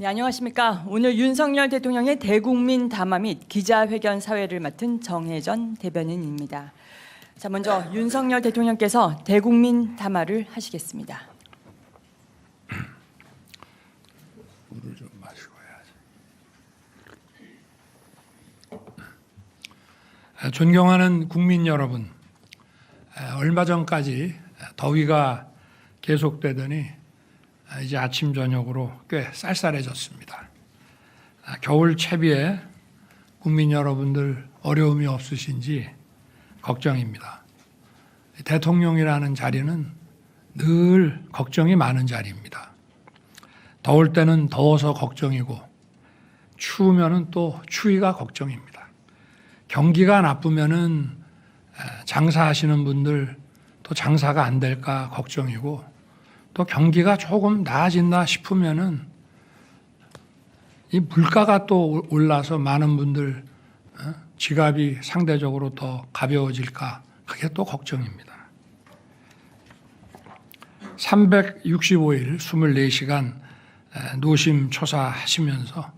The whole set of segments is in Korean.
네, 안녕하십니까. 오늘 윤석열 대통령의 대국민 담화 및 기자회견 사회를 맡은 정혜전 대변인입니다. 자, 먼저 윤석열 대통령께서 대국민 담화를 하시겠습니다. 물을 좀 마시고 해야지. 존경하는 국민 여러분, 얼마 전까지 더위가 계속되더니 이제 아침 저녁으로 꽤 쌀쌀해졌습니다. 겨울 채비에 국민 여러분들 어려움이 없으신지 걱정입니다. 대통령이라는 자리는 늘 걱정이 많은 자리입니다. 더울 때는 더워서 걱정이고 추우면은 또 추위가 걱정입니다. 경기가 나쁘면은 장사하시는 분들 또 장사가 안 될까 걱정이고, 또 경기가 조금 나아진다 싶으면은 이 물가가 또 올라서 많은 분들 지갑이 상대적으로 더 가벼워질까, 그게 또 걱정입니다. 365일 24시간 노심초사하시면서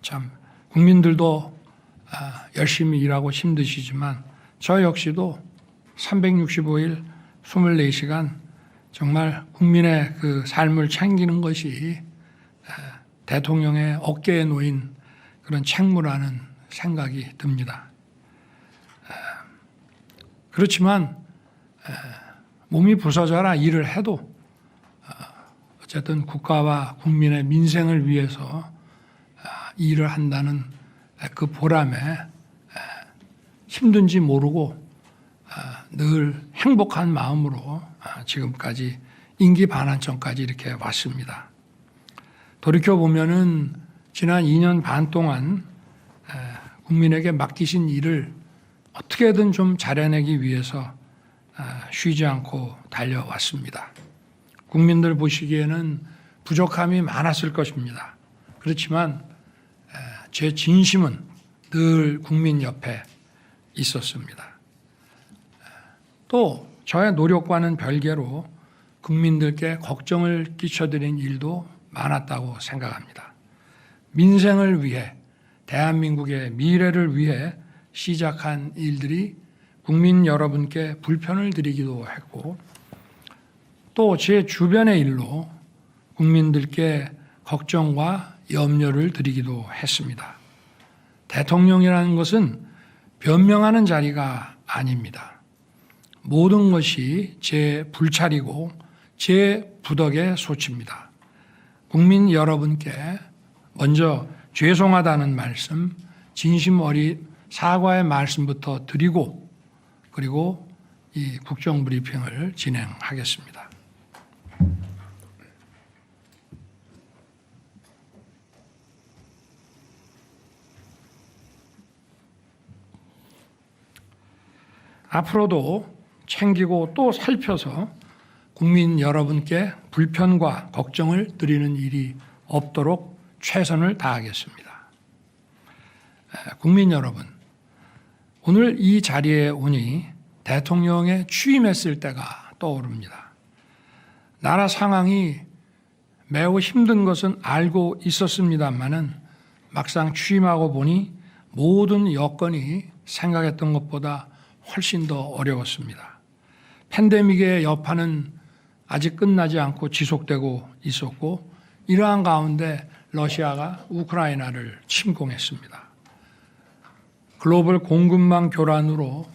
참 국민들도 열심히 일하고 힘드시지만 저 역시도 365일 24시간 정말 국민의 그 삶을 챙기는 것이 대통령의 어깨에 놓인 그런 책무라는 생각이 듭니다. 그렇지만 몸이 부서져라 일을 해도 어쨌든 국가와 국민의 민생을 위해서 일을 한다는 그 보람에 힘든지 모르고 늘 행복한 마음으로 지금까지 임기 반환점까지 이렇게 왔습니다. 돌이켜보면은 지난 2년 반 동안 국민에게 맡기신 일을 어떻게든 좀 잘해내기 위해서 쉬지 않고 달려왔습니다. 국민들 보시기에는 부족함이 많았을 것입니다. 그렇지만 제 진심은 늘 국민 옆에 있었습니다. 또 저의 노력과는 별개로 국민들께 걱정을 끼쳐드린 일도 많았다고 생각합니다. 민생을 위해, 대한민국의 미래를 위해 시작한 일들이 국민 여러분께 불편을 드리기도 했고, 또 제 주변의 일로 국민들께 걱정과 염려를 드리기도 했습니다. 대통령이라는 것은 변명하는 자리가 아닙니다. 모든 것이 제 불찰이고 제 부덕의 소치입니다. 국민 여러분께 먼저 죄송하다는 말씀, 진심 어린 사과의 말씀부터 드리고, 그리고 이 국정브리핑을 진행하겠습니다. 앞으로도 챙기고 또 살펴서 국민 여러분께 불편과 걱정을 드리는 일이 없도록 최선을 다하겠습니다. 국민 여러분, 오늘 이 자리에 오니 대통령에 취임했을 때가 떠오릅니다. 나라 상황이 매우 힘든 것은 알고 있었습니다만은 막상 취임하고 보니 모든 여건이 생각했던 것보다 훨씬 더 어려웠습니다. 팬데믹의 여파는 아직 끝나지 않고 지속되고 있었고, 이러한 가운데 러시아가 우크라이나를 침공했습니다. 글로벌 공급망 교란으로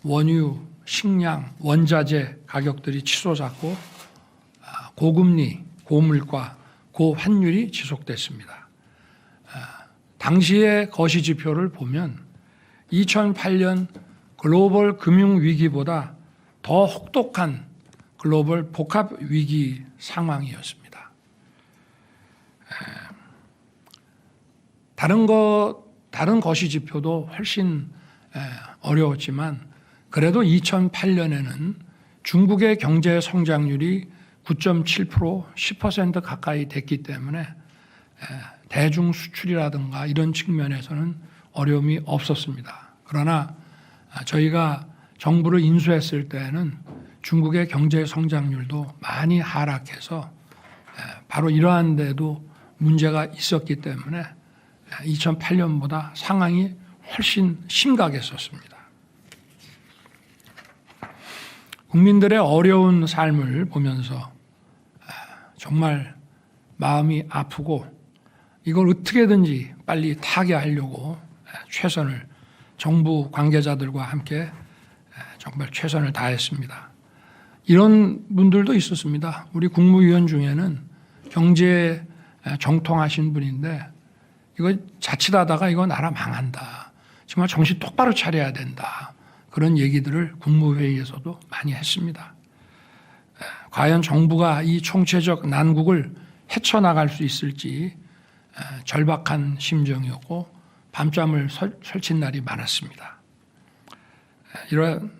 원유, 식량, 원자재 가격들이 치솟았고 고금리, 고물가, 고환율이 지속됐습니다. 당시의 거시지표를 보면 2008년 글로벌 금융위기보다 더 혹독한 글로벌 복합위기 상황이었습니다. 다른 거시지표도 훨씬 어려웠지만 그래도 2008년에는 중국의 경제 성장률이 9.7%, 10% 가까이 됐기 때문에 대중 수출이라든가 이런 측면에서는 어려움이 없었습니다. 그러나 저희가 정부를 인수했을 때는 중국의 경제 성장률도 많이 하락해서 바로 이러한 데도 문제가 있었기 때문에 2008년보다 상황이 훨씬 심각했었습니다. 국민들의 어려운 삶을 보면서 정말 마음이 아프고 이걸 어떻게든지 빨리 타개하려고 최선을 정부 관계자들과 함께 정말 최선을 다했습니다. 이런 분들도 있었습니다. 우리 국무위원 중에는 경제에 정통하신 분인데 이거 자칫하다가 이거 나라 망한다. 정말 정신 똑바로 차려야 된다. 그런 얘기들을 국무회의에서도 많이 했습니다. 과연 정부가 이 총체적 난국을 헤쳐나갈 수 있을지 절박한 심정이었고 밤잠을 설친 날이 많았습니다. 이런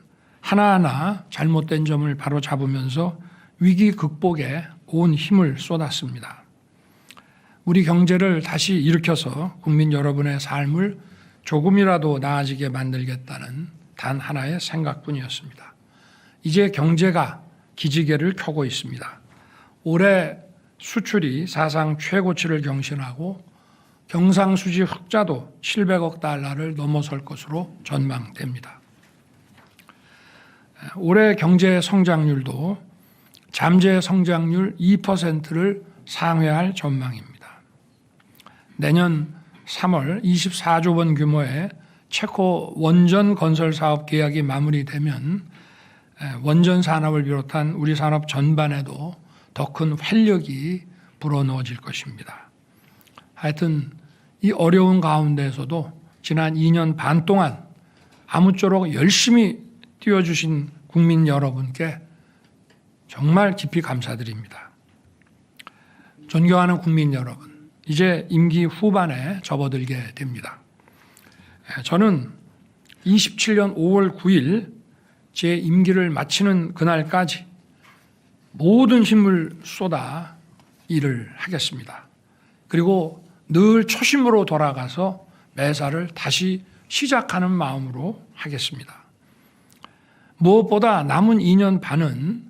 하나하나 잘못된 점을 바로잡으면서 위기 극복에 온 힘을 쏟았습니다. 우리 경제를 다시 일으켜서 국민 여러분의 삶을 조금이라도 나아지게 만들겠다는 단 하나의 생각뿐이었습니다. 이제 경제가 기지개를 켜고 있습니다. 올해 수출이 사상 최고치를 경신하고 경상수지 흑자도 700억 달러를 넘어설 것으로 전망됩니다. 올해 경제 성장률도 잠재 성장률 2%를 상회할 전망입니다. 내년 3월 24조 원 규모의 체코 원전 건설 사업 계약이 마무리되면 원전 산업을 비롯한 우리 산업 전반에도 더 큰 활력이 불어넣어질 것입니다. 하여튼 이 어려운 가운데에서도 지난 2년 반 동안 아무쪼록 열심히 뛰어주신 국민 여러분께 정말 깊이 감사드립니다. 존경하는 국민 여러분, 이제 임기 후반에 접어들게 됩니다. 저는 27년 5월 9일 제 임기를 마치는 그날까지 모든 힘을 쏟아 일을 하겠습니다. 그리고 늘 초심으로 돌아가서 매사를 다시 시작하는 마음으로 하겠습니다. 무엇보다 남은 2년 반은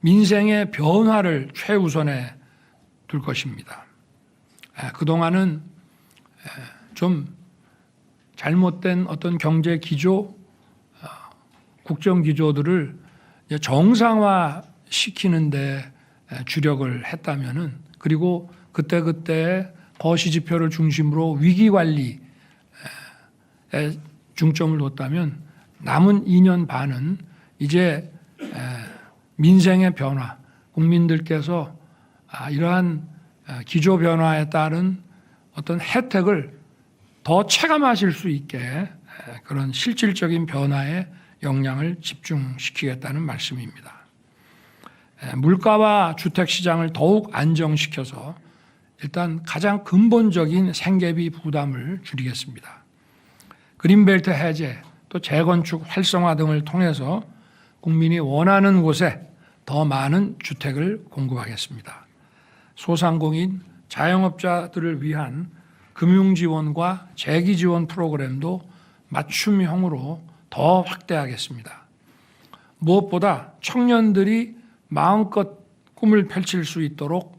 민생의 변화를 최우선에 둘 것입니다. 그동안은 좀 잘못된 어떤 경제 기조, 국정 기조들을 정상화 시키는데 주력을 했다면은, 그리고 그때그때 거시지표를 중심으로 위기 관리에 중점을 뒀다면 남은 2년 반은 이제 민생의 변화, 국민들께서 이러한 기조 변화에 따른 어떤 혜택을 더 체감하실 수 있게 그런 실질적인 변화에 역량을 집중시키겠다는 말씀입니다. 물가와 주택시장을 더욱 안정시켜서 일단 가장 근본적인 생계비 부담을 줄이겠습니다. 그린벨트 해제, 또 재건축 활성화 등을 통해서 국민이 원하는 곳에 더 많은 주택을 공급하겠습니다. 소상공인, 자영업자들을 위한 금융지원과 재기지원 프로그램도 맞춤형으로 더 확대하겠습니다. 무엇보다 청년들이 마음껏 꿈을 펼칠 수 있도록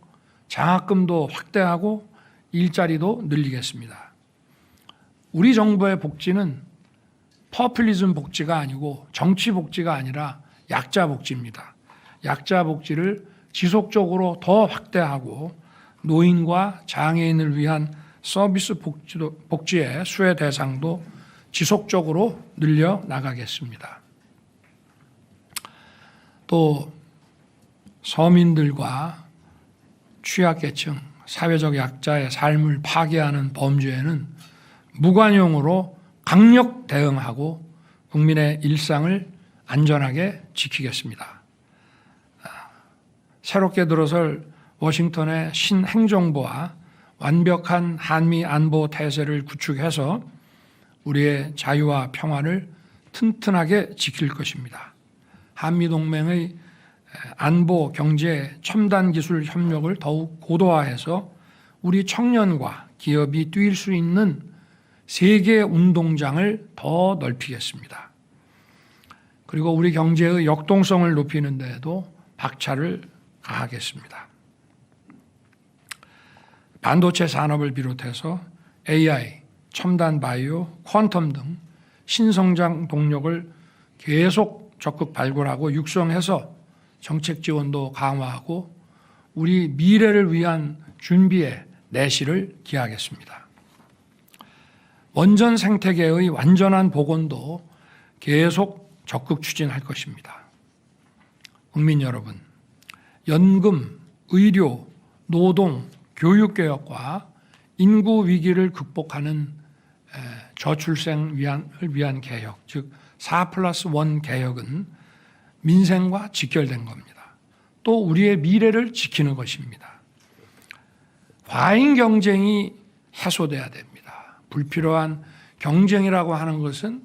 장학금도 확대하고 일자리도 늘리겠습니다. 우리 정부의 복지는 퍼플리즘 복지가 아니고 정치 복지가 아니라 약자 복지입니다. 약자 복지를 지속적으로 더 확대하고 노인과 장애인을 위한 서비스 복지의 수혜 대상도 지속적으로 늘려 나가겠습니다. 또 서민들과 취약계층, 사회적 약자의 삶을 파괴하는 범죄에는 무관용으로 강력 대응하고 국민의 일상을 안전하게 지키겠습니다. 새롭게 들어설 워싱턴의 신행정부와 완벽한 한미 안보 태세를 구축해서 우리의 자유와 평화를 튼튼하게 지킬 것입니다. 한미동맹의 안보, 경제, 첨단 기술 협력을 더욱 고도화해서 우리 청년과 기업이 뛸 수 있는 세계 운동장을 더 넓히겠습니다. 그리고 우리 경제의 역동성을 높이는 데에도 박차를 가하겠습니다. 반도체 산업을 비롯해서 AI, 첨단 바이오, 퀀텀 등 신성장 동력을 계속 적극 발굴하고 육성해서 정책 지원도 강화하고 우리 미래를 위한 준비에 내실을 기하겠습니다. 원전 생태계의 완전한 복원도 계속 적극 추진할 것입니다. 국민 여러분, 연금, 의료, 노동, 교육개혁과 인구 위기를 극복하는 저출생을 위한 개혁, 즉 4+1 개혁은 민생과 직결된 겁니다. 또 우리의 미래를 지키는 것입니다. 과잉 경쟁이 해소돼야 됩니다. 불필요한 경쟁이라고 하는 것은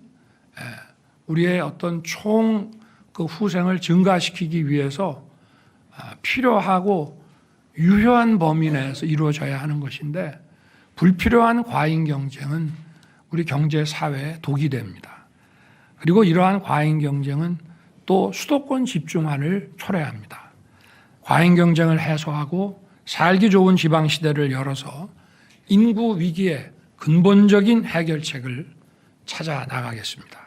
우리의 어떤 총 그 후생을 증가시키기 위해서 필요하고 유효한 범위 내에서 이루어져야 하는 것인데 불필요한 과잉 경쟁은 우리 경제 사회에 독이 됩니다. 그리고 이러한 과잉 경쟁은 또 수도권 집중화를 초래합니다. 과잉 경쟁을 해소하고 살기 좋은 지방 시대를 열어서 인구 위기의 근본적인 해결책을 찾아 나가겠습니다.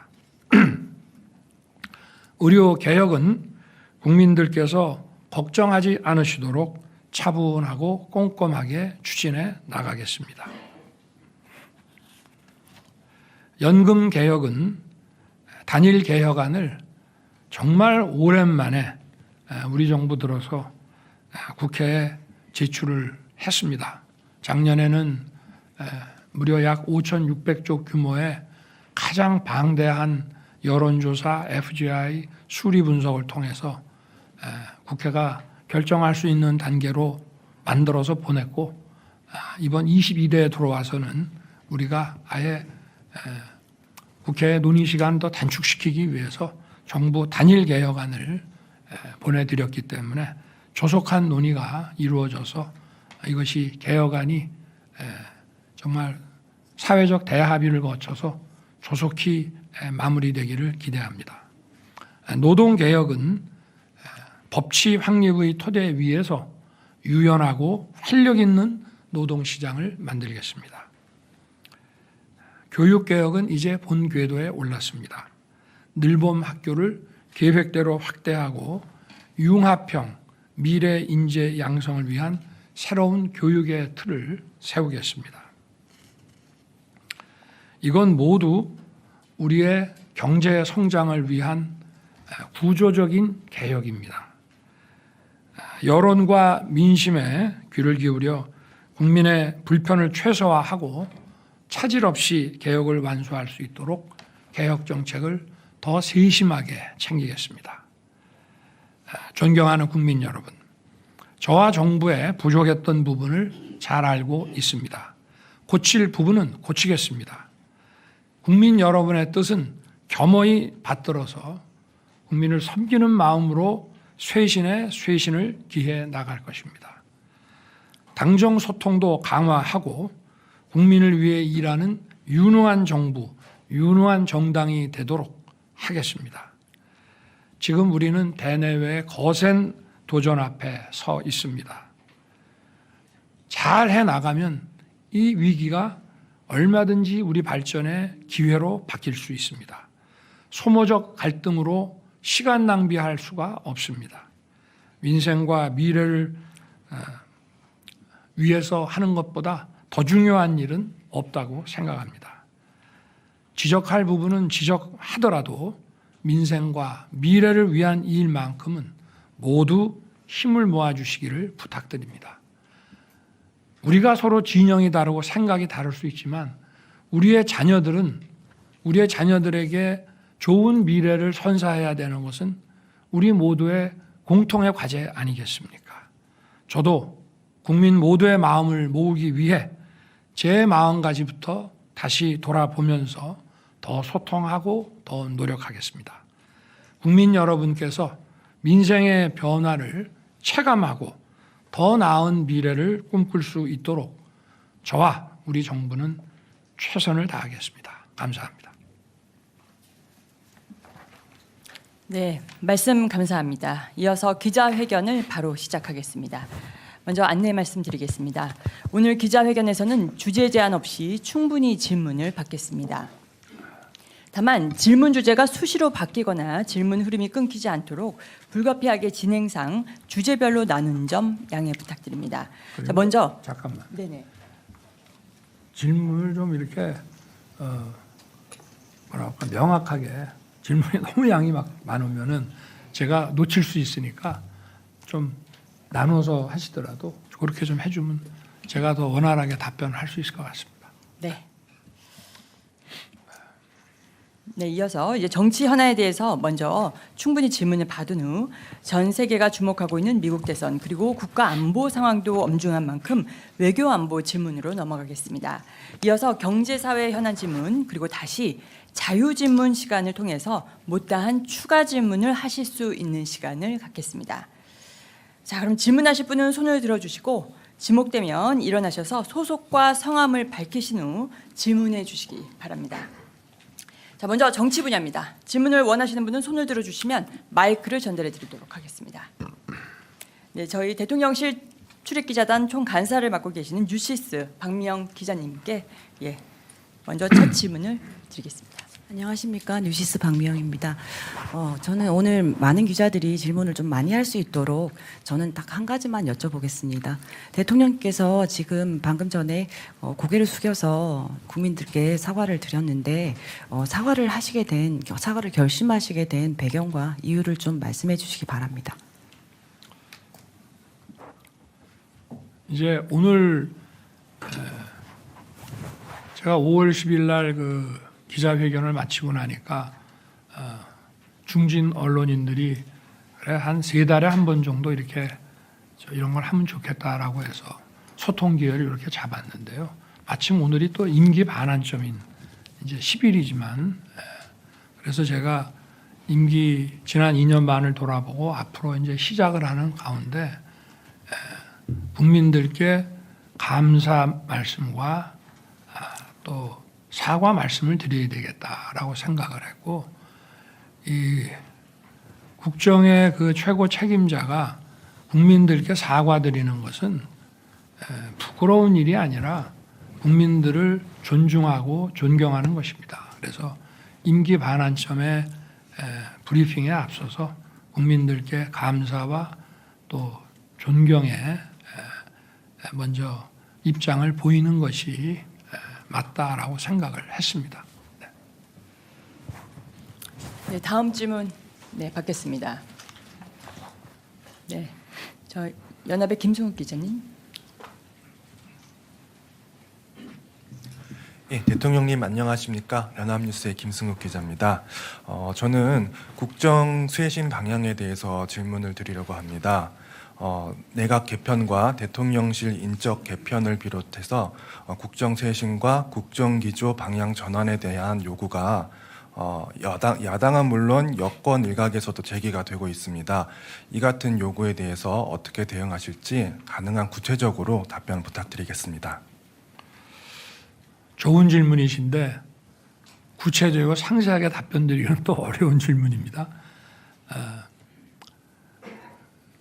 의료 개혁은 국민들께서 걱정하지 않으시도록 차분하고 꼼꼼하게 추진해 나가겠습니다. 연금 개혁은 단일 개혁안을 정말 오랜만에 우리 정부 들어서 국회에 제출을 했습니다. 작년에는 무려 약 5,600조 규모의 가장 방대한 여론조사 FGI 수리 분석을 통해서 국회가 결정할 수 있는 단계로 만들어서 보냈고 이번 22대에 들어와서는 우리가 아예 국회 논의 시간 더 단축시키기 위해서 정부 단일 개혁안을 보내드렸기 때문에 조속한 논의가 이루어져서 이것이 개혁안이 정말 사회적 대합의를 거쳐서 조속히 마무리되기를 기대합니다. 노동개혁은 법치 확립의 토대 위에서 유연하고 활력 있는 노동시장을 만들겠습니다. 교육개혁은 이제 본 궤도에 올랐습니다. 늘봄 학교를 계획대로 확대하고 융합형 미래 인재 양성을 위한 새로운 교육의 틀을 세우겠습니다. 이건 모두 우리의 경제 성장을 위한 구조적인 개혁입니다. 여론과 민심에 귀를 기울여 국민의 불편을 최소화하고 차질 없이 개혁을 완수할 수 있도록 개혁 정책을 더 세심하게 챙기겠습니다. 존경하는 국민 여러분, 저와 정부의 부족했던 부분을 잘 알고 있습니다. 고칠 부분은 고치겠습니다. 국민 여러분의 뜻은 겸허히 받들어서 국민을 섬기는 마음으로 쇄신을 기해 나갈 것입니다. 당정 소통도 강화하고 국민을 위해 일하는 유능한 정부, 유능한 정당이 되도록 하겠습니다. 지금 우리는 대내외의 거센 도전 앞에 서 있습니다. 잘 해나가면 이 위기가 얼마든지 우리 발전의 기회로 바뀔 수 있습니다. 소모적 갈등으로 시간 낭비할 수가 없습니다. 민생과 미래를 위해서 하는 것보다 더 중요한 일은 없다고 생각합니다. 지적할 부분은 지적하더라도 민생과 미래를 위한 일만큼은 모두 힘을 모아주시기를 부탁드립니다. 우리가 서로 진영이 다르고 생각이 다를 수 있지만 우리의 자녀들에게 좋은 미래를 선사해야 되는 것은 우리 모두의 공통의 과제 아니겠습니까? 저도 국민 모두의 마음을 모으기 위해 제 마음가짐부터 다시 돌아보면서 더 소통하고 더 노력하겠습니다. 국민 여러분께서 민생의 변화를 체감하고 더 나은 미래를 꿈꿀 수 있도록 저와 우리 정부는 최선을 다하겠습니다. 감사합니다. 네, 말씀 감사합니다. 이어서 기자회견을 바로 시작하겠습니다. 먼저 안내 말씀드리겠습니다. 오늘 기자회견에서는 주제 제한 없이 충분히 질문을 받겠습니다. 다만 질문 주제가 수시로 바뀌거나 질문 흐름이 끊기지 않도록 불가피하게 진행상 주제별로 나눈 점 양해 부탁드립니다. 자, 먼저 잠깐만. 네네. 질문을 좀 이렇게 뭐랄까 명확하게 질문이 너무 양이 많으면은 제가 놓칠 수 있으니까 좀 나눠서 하시더라도 그렇게 좀 해주면 제가 더 원활하게 답변을 할 수 있을 것 같습니다. 네. 네, 이어서 이제 정치 현안에 대해서 먼저 충분히 질문을 받은 후 전 세계가 주목하고 있는 미국 대선 그리고 국가 안보 상황도 엄중한 만큼 외교 안보 질문으로 넘어가겠습니다. 이어서 경제 사회 현안 질문 그리고 다시 자유 질문 시간을 통해서 못다한 추가 질문을 하실 수 있는 시간을 갖겠습니다. 자, 그럼 질문하실 분은 손을 들어주시고 지목되면 일어나셔서 소속과 성함을 밝히신 후 질문해 주시기 바랍니다. 자, 먼저 정치 분야입니다. 질문을 원하시는 분은 손을 들어주시면 마이크를 전달해 드리도록 하겠습니다. 네, 저희 대통령실 출입기자단 총간사를 맡고 계시는 뉴시스 박미영 기자님께 먼저 첫 질문을 드리겠습니다. 안녕하십니까, 뉴시스 박미영입니다. 저는 오늘 많은 기자들이 질문을 좀 많이 할 수 있도록 저는 딱 한 가지만 여쭤보겠습니다. 대통령께서 지금 방금 전에 고개를 숙여서 국민들께 사과를 드렸는데 사과를 결심하시게 된 배경과 이유를 좀 말씀해 주시기 바랍니다. 이제 오늘 제가 5월 10일 날 그 기자회견을 마치고 나니까 중진 언론인들이 그래 한 3달에 한 번 정도 이렇게 이런 걸 하면 좋겠다라고 해서 소통 기회를 이렇게 잡았는데요. 마침 오늘이 또 임기 반환점인 이제 10일이지만 그래서 제가 임기 지난 2년 반을 돌아보고 앞으로 이제 시작을 하는 가운데 국민들께 감사 말씀과 또 사과 말씀을 드려야 되겠다라고 생각을 했고 이 국정의 그 최고 책임자가 국민들께 사과드리는 것은 부끄러운 일이 아니라 국민들을 존중하고 존경하는 것입니다. 그래서 임기 반환점의 브리핑에 앞서서 국민들께 감사와 또 존경에 먼저 입장을 보이는 것이 맞다라고 생각을 했습니다. 네, 다음 질문 받겠습니다. 네, 저 연합의 김승욱 기자님. 예, 대통령님 안녕하십니까? 연합뉴스의 김승욱 기자입니다. 저는 국정 쇄신 방향에 대해서 질문을 드리려고 합니다. 내각 개편과 대통령실 인적 개편을 비롯해서 국정 쇄신과 국정 기조 방향 전환에 대한 요구가 야당은 물론 여권 일각에서도 제기가 되고 있습니다. 이 같은 요구에 대해서 어떻게 대응하실지 가능한 구체적으로 답변 부탁드리겠습니다. 좋은 질문이신데 구체적이고 상세하게 답변드리기는 또 어려운 질문입니다.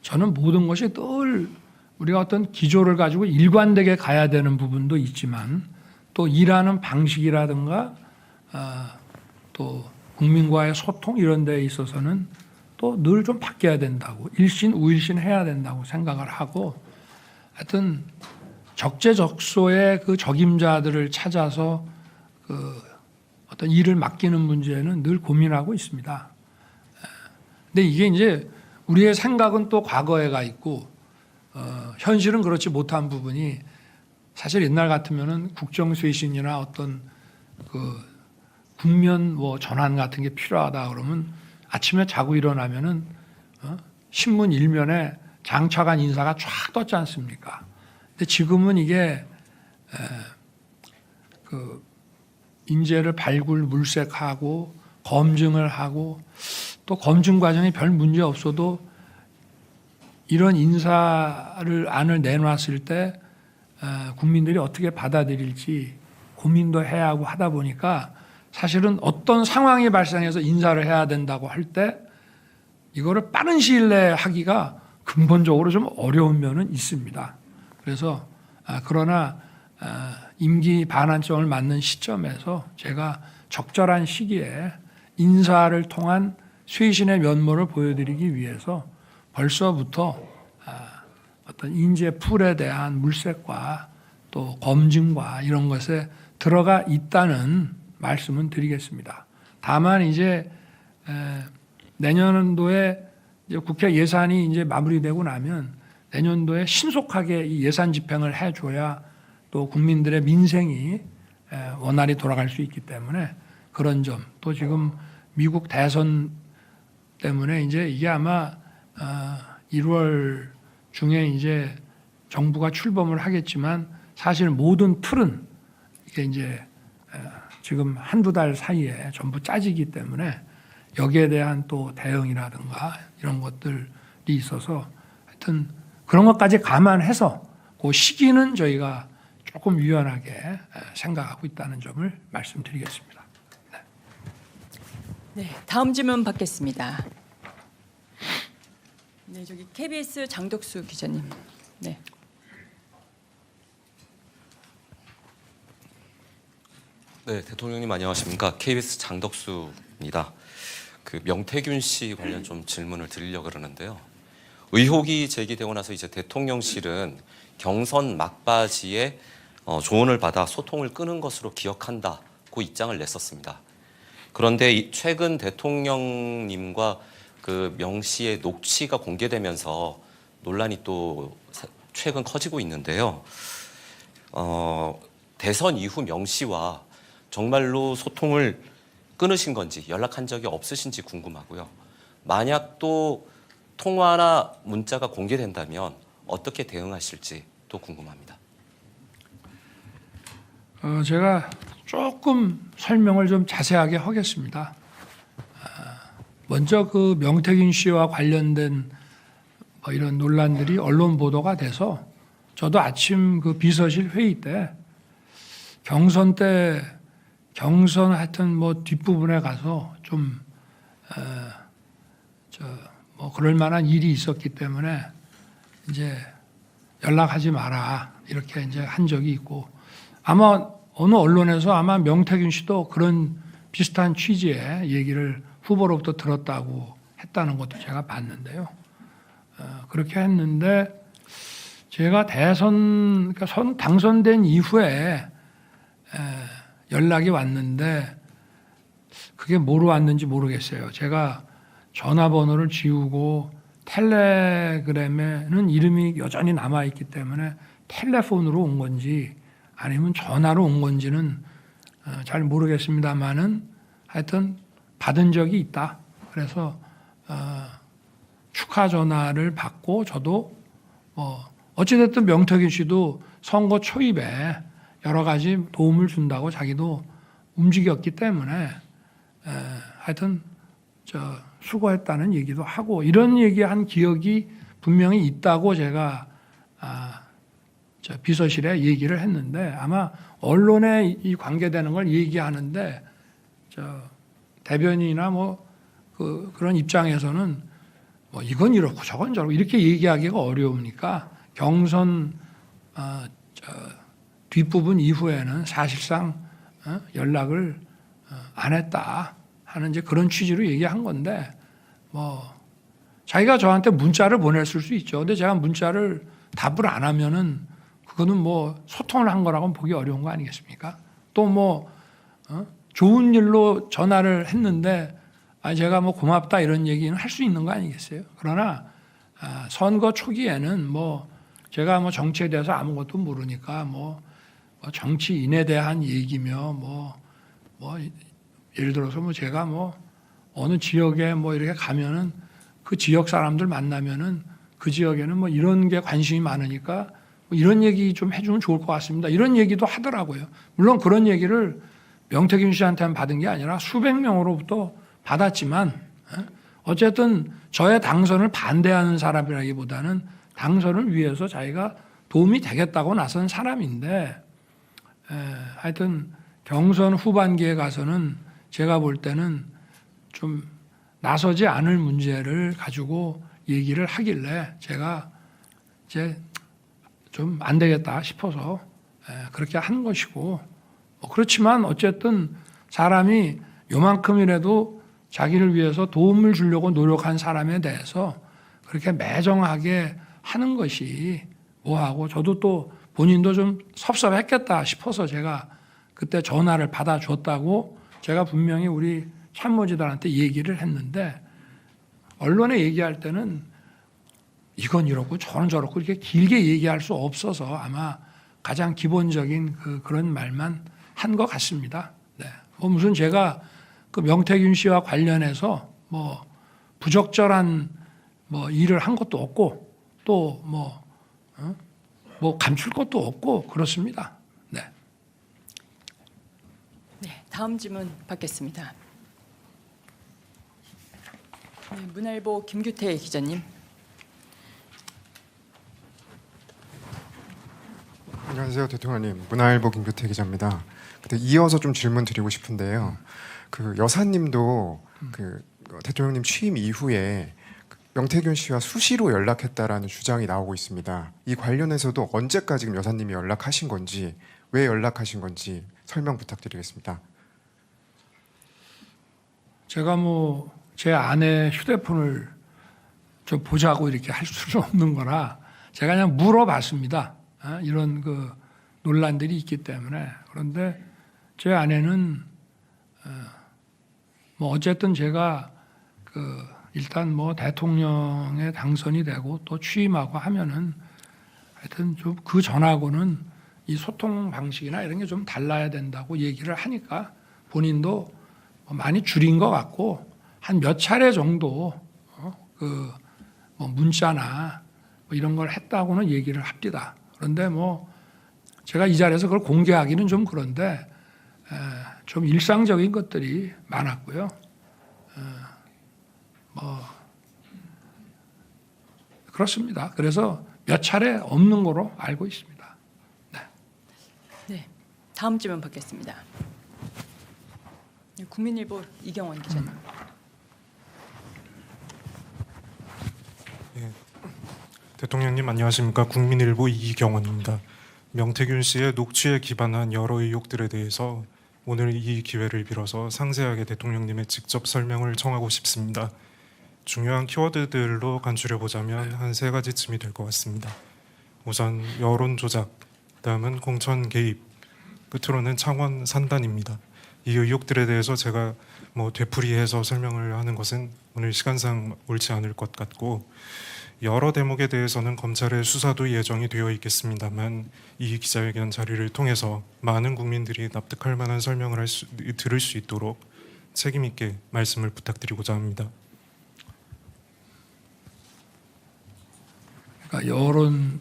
저는 모든 것이 늘 우리가 어떤 기조를 가지고 일관되게 가야 되는 부분도 있지만 또 일하는 방식이라든가 또 국민과의 소통 이런 데에 있어서는 또 늘 좀 바뀌어야 된다고 일신 우일신 해야 된다고 생각을 하고 하여튼 적재적소의 그 적임자들을 찾아서 그 어떤 일을 맡기는 문제는 늘 고민하고 있습니다. 근데 이게 이제 우리의 생각은 또 과거에 가 있고 현실은 그렇지 못한 부분이 사실 옛날 같으면은 국정 쇄신이나 어떤 그 국면 전환 같은 게 필요하다 그러면 아침에 자고 일어나면은 신문 일면에 장차관 인사가 쫙 떴지 않습니까? 근데 지금은 이게 그 인재를 발굴 물색하고 검증을 하고 또 검증 과정에 별 문제 없어도 이런 인사를 안을 내놨을 때 국민들이 어떻게 받아들일지 고민도 해야 하고 하다 보니까 사실은 어떤 상황이 발생해서 인사를 해야 된다고 할 때 이거를 빠른 시일 내에 하기가 근본적으로 좀 어려운 면은 있습니다. 그래서 그러나 임기 반환점을 맞는 시점에서 제가 적절한 시기에 인사를 통한 쇄신의 면모를 보여드리기 위해서 벌써부터 어떤 인재 풀에 대한 물색과 또 검증과 이런 것에 들어가 있다는 말씀은 드리겠습니다. 다만 이제 내년도에 이제 국회 예산이 이제 마무리되고 나면 내년도에 신속하게 이 예산 집행을 해줘야 또 국민들의 민생이 원활히 돌아갈 수 있기 때문에 그런 점, 또 지금 미국 대선 때문에 이제 이게 아마 1월 중에 이제 정부가 출범을 하겠지만 사실 모든 틀은 이게 이제 지금 한두 달 사이에 전부 짜지기 때문에 여기에 대한 또 대응이라든가 이런 것들이 있어서 하여튼 그런 것까지 감안해서 그 시기는 저희가 조금 유연하게 생각하고 있다는 점을 말씀드리겠습니다. 네, 다음 질문 받겠습니다. 네, 저기 KBS 장덕수 기자님. 네. 네, 대통령님 안녕하십니까? KBS 장덕수입니다. 그 명태균 씨 관련 좀 질문을 드리려고 그러는데요. 의혹이 제기되고 나서 이제 대통령실은 경선 막바지에 조언을 받아 소통을 끊은 것으로 기억한다고 입장을 냈었습니다. 그런데 최근 대통령님과 그 명 씨의 녹취가 공개되면서 논란이 또 최근 커지고 있는데요. 대선 이후 명 씨와 정말로 소통을 끊으신 건지 연락한 적이 없으신지 궁금하고요. 만약 또 통화나 문자가 공개된다면 어떻게 대응하실지 또 궁금합니다. 제가 조금 설명을 좀 자세하게 하겠습니다. 먼저 그 명태균 씨와 관련된 뭐 이런 논란들이 언론 보도가 돼서 저도 아침 그 비서실 회의 때 경선 하여튼 뭐 뒷부분에 가서 좀 뭐 그럴 만한 일이 있었기 때문에 이제 연락하지 마라 이렇게 이제 한 적이 있고 아마 어느 언론에서 아마 명태균 씨도 그런 비슷한 취지의 얘기를 후보로부터 들었다고 했다는 것도 제가 봤는데요. 그렇게 했는데 제가 그러니까 당선된 이후에 연락이 왔는데 그게 뭐로 왔는지 모르겠어요. 제가 전화번호를 지우고 텔레그램에는 이름이 여전히 남아있기 때문에 텔레폰으로 온 건지 아니면 전화로 온 건지는 잘 모르겠습니다만은 하여튼 받은 적이 있다. 그래서 축하 전화를 받고 저도 어찌됐든 명태균 씨도 선거 초입에 여러 가지 도움을 준다고 자기도 움직였기 때문에 하여튼 수고했다는 얘기도 하고 이런 얘기한 기억이 분명히 있다고 제가 비서실에 얘기를 했는데 아마 언론에 이 관계되는 걸 얘기하는데 대변인이나 그런 입장에서는 이건 이렇고 저건 저렇고 이렇게 얘기하기가 어려우니까 경선 뒷부분 이후에는 사실상 연락을 안 했다 하는 이제 그런 취지로 얘기한 건데 자기가 저한테 문자를 보냈을 수 있죠. 근데 제가 문자를 답을 안 하면은 그거는 소통을 한 거라고는 보기 어려운 거 아니겠습니까? 또 좋은 일로 전화를 했는데 제가 고맙다 이런 얘기는 할 수 있는 거 아니겠어요? 그러나 선거 초기에는 제가 정치에 대해서 아무것도 모르니까 정치인에 대한 얘기며 예를 들어서 제가 어느 지역에 이렇게 가면은 그 지역 사람들 만나면은 그 지역에는 이런 게 관심이 많으니까 이런 얘기 좀 해주면 좋을 것 같습니다. 이런 얘기도 하더라고요. 물론 그런 얘기를 명태균 씨한테만 받은 게 아니라 수백 명으로부터 받았지만 어쨌든 저의 당선을 반대하는 사람이라기보다는 당선을 위해서 자기가 도움이 되겠다고 나선 사람인데 하여튼 경선 후반기에 가서는 제가 볼 때는 좀 나서지 않을 문제를 가지고 얘기를 하길래 제가 이제 좀 안 되겠다 싶어서 그렇게 한 것이고, 그렇지만 어쨌든 사람이 요만큼이라도 자기를 위해서 도움을 주려고 노력한 사람에 대해서 그렇게 매정하게 하는 것이 뭐하고, 저도 또 본인도 좀 섭섭했겠다 싶어서 제가 그때 전화를 받아줬다고 제가 분명히 우리 참모진들한테 얘기를 했는데, 언론에 얘기할 때는 이건 이렇고 저건 저렇고 이렇게 길게 얘기할 수 없어서 아마 가장 기본적인 그런 말만 한 것 같습니다. 네. 무슨 제가 그 명태균 씨와 관련해서 뭐 부적절한 일을 한 것도 없고 또 뭐 감출 것도 없고 그렇습니다. 네. 네, 다음 질문 받겠습니다. 네, 문화일보 김규태 기자님. 안녕하세요, 대통령님. 문화일보 김규태 기자입니다. 근데 이어서 좀 질문 드리고 싶은데요. 그 여사님도 그 대통령님 취임 이후에 명태균 씨와 수시로 연락했다라는 주장이 나오고 있습니다. 이 관련해서도 언제까지 지금 여사님이 연락하신 건지, 왜 연락하신 건지 설명 부탁드리겠습니다. 제가 제 아내 휴대폰을 좀 보자고 이렇게 할 수는 없는 거라 제가 그냥 물어봤습니다. 이런 그 논란들이 있기 때문에. 그런데 제 아내는 어쨌든 제가 일단 대통령에 당선이 되고 또 취임하고 하면은 하여튼 좀 그 전하고는 이 소통 방식이나 이런 게 좀 달라야 된다고 얘기를 하니까 본인도 많이 줄인 것 같고 한 몇 차례 정도 문자나 이런 걸 했다고는 얘기를 합니다. 그런데 제가 이 자리에서 그걸 공개하기는 좀 그런데 좀 일상적인 것들이 많았고요. 그렇습니다. 그래서 몇 차례 없는 거로 알고 있습니다. 네. 네, 다음 질문 받겠습니다. 네, 국민일보 이경원 기자님. 대통령님 안녕하십니까. 국민일보 이경원입니다. 명태균 씨의 녹취에 기반한 여러 의혹들에 대해서 오늘 이 기회를 빌어서 상세하게 대통령님의 직접 설명을 청하고 싶습니다. 중요한 키워드들로 간추려보자면 한 세 가지쯤이 될 것 같습니다. 우선 여론 조작, 다음은 공천 개입, 끝으로는 창원 산단입니다. 이 의혹들에 대해서 제가 되풀이해서 설명을 하는 것은 오늘 시간상 옳지 않을 것 같고, 여러 대목에 대해서는 검찰의 수사도 예정이 되어 있겠습니다만 이 기자회견 자리를 통해서 많은 국민들이 납득할 만한 설명을 들을 수 있도록 책임 있게 말씀을 부탁드리고자 합니다. 그러니까 여론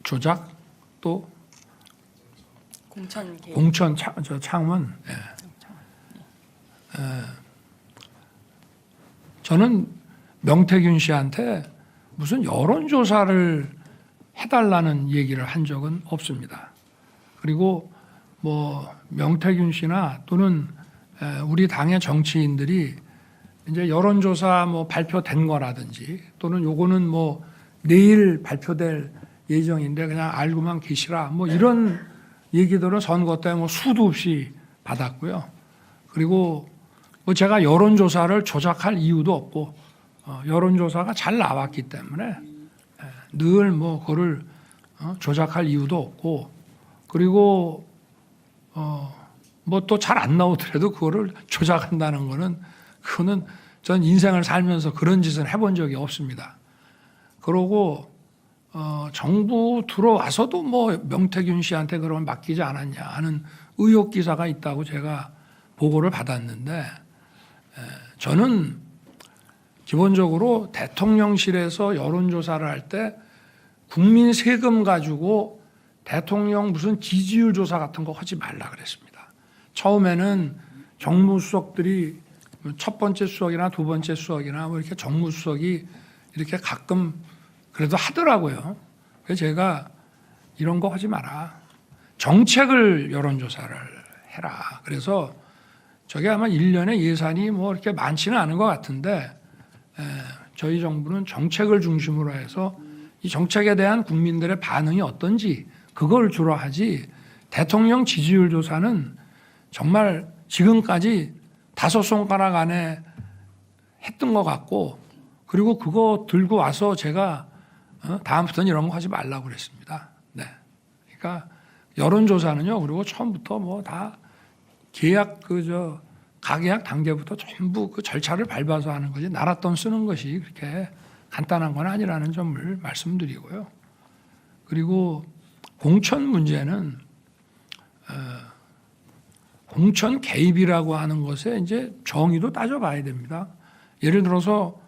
조작 또 공천 개입. 공천 창원. 저는 명태균 씨한테 무슨 여론조사를 해달라는 얘기를 한 적은 없습니다. 그리고 명태균 씨나 또는 우리 당의 정치인들이 이제 여론조사 발표된 거라든지 또는 요거는 내일 발표될 예정인데 그냥 알고만 계시라 이런 얘기들은 선거 때 수도 없이 받았고요. 그리고 제가 여론조사를 조작할 이유도 없고 여론조사가 잘 나왔기 때문에 늘 그거를 조작할 이유도 없고, 그리고 또 잘 안 나오더라도 그거를 조작한다는 거는 그거는 전 인생을 살면서 그런 짓은 해본 적이 없습니다. 그러고 정부 들어와서도 명태균 씨한테 그러면 맡기지 않았냐 하는 의혹 기사가 있다고 제가 보고를 받았는데, 저는 기본적으로 대통령실에서 여론조사를 할 때 국민 세금 가지고 대통령 무슨 지지율 조사 같은 거 하지 말라 그랬습니다. 처음에는 정무수석들이 첫 번째 수석이나 두 번째 수석이나 이렇게 정무수석이 이렇게 가끔 그래도 하더라고요. 그래서 제가 이런 거 하지 마라. 정책을 여론조사를 해라. 그래서 저게 아마 1년에 예산이 이렇게 많지는 않은 것 같은데 저희 정부는 정책을 중심으로 해서 이 정책에 대한 국민들의 반응이 어떤지 그걸 주로 하지 대통령 지지율 조사는 정말 지금까지 5손가락 안에 했던 것 같고 그리고 그거 들고 와서 제가 다음부터는 이런 거 하지 말라고 그랬습니다. 네. 그러니까 여론조사는요. 그리고 처음부터 뭐 다 계약 가계약 단계부터 전부 그 절차를 밟아서 하는 거지 나랏돈 쓰는 것이 그렇게 간단한 건 아니라는 점을 말씀드리고요. 그리고 공천 문제는 공천 개입이라고 하는 것에 이제 정의도 따져봐야 됩니다. 예를 들어서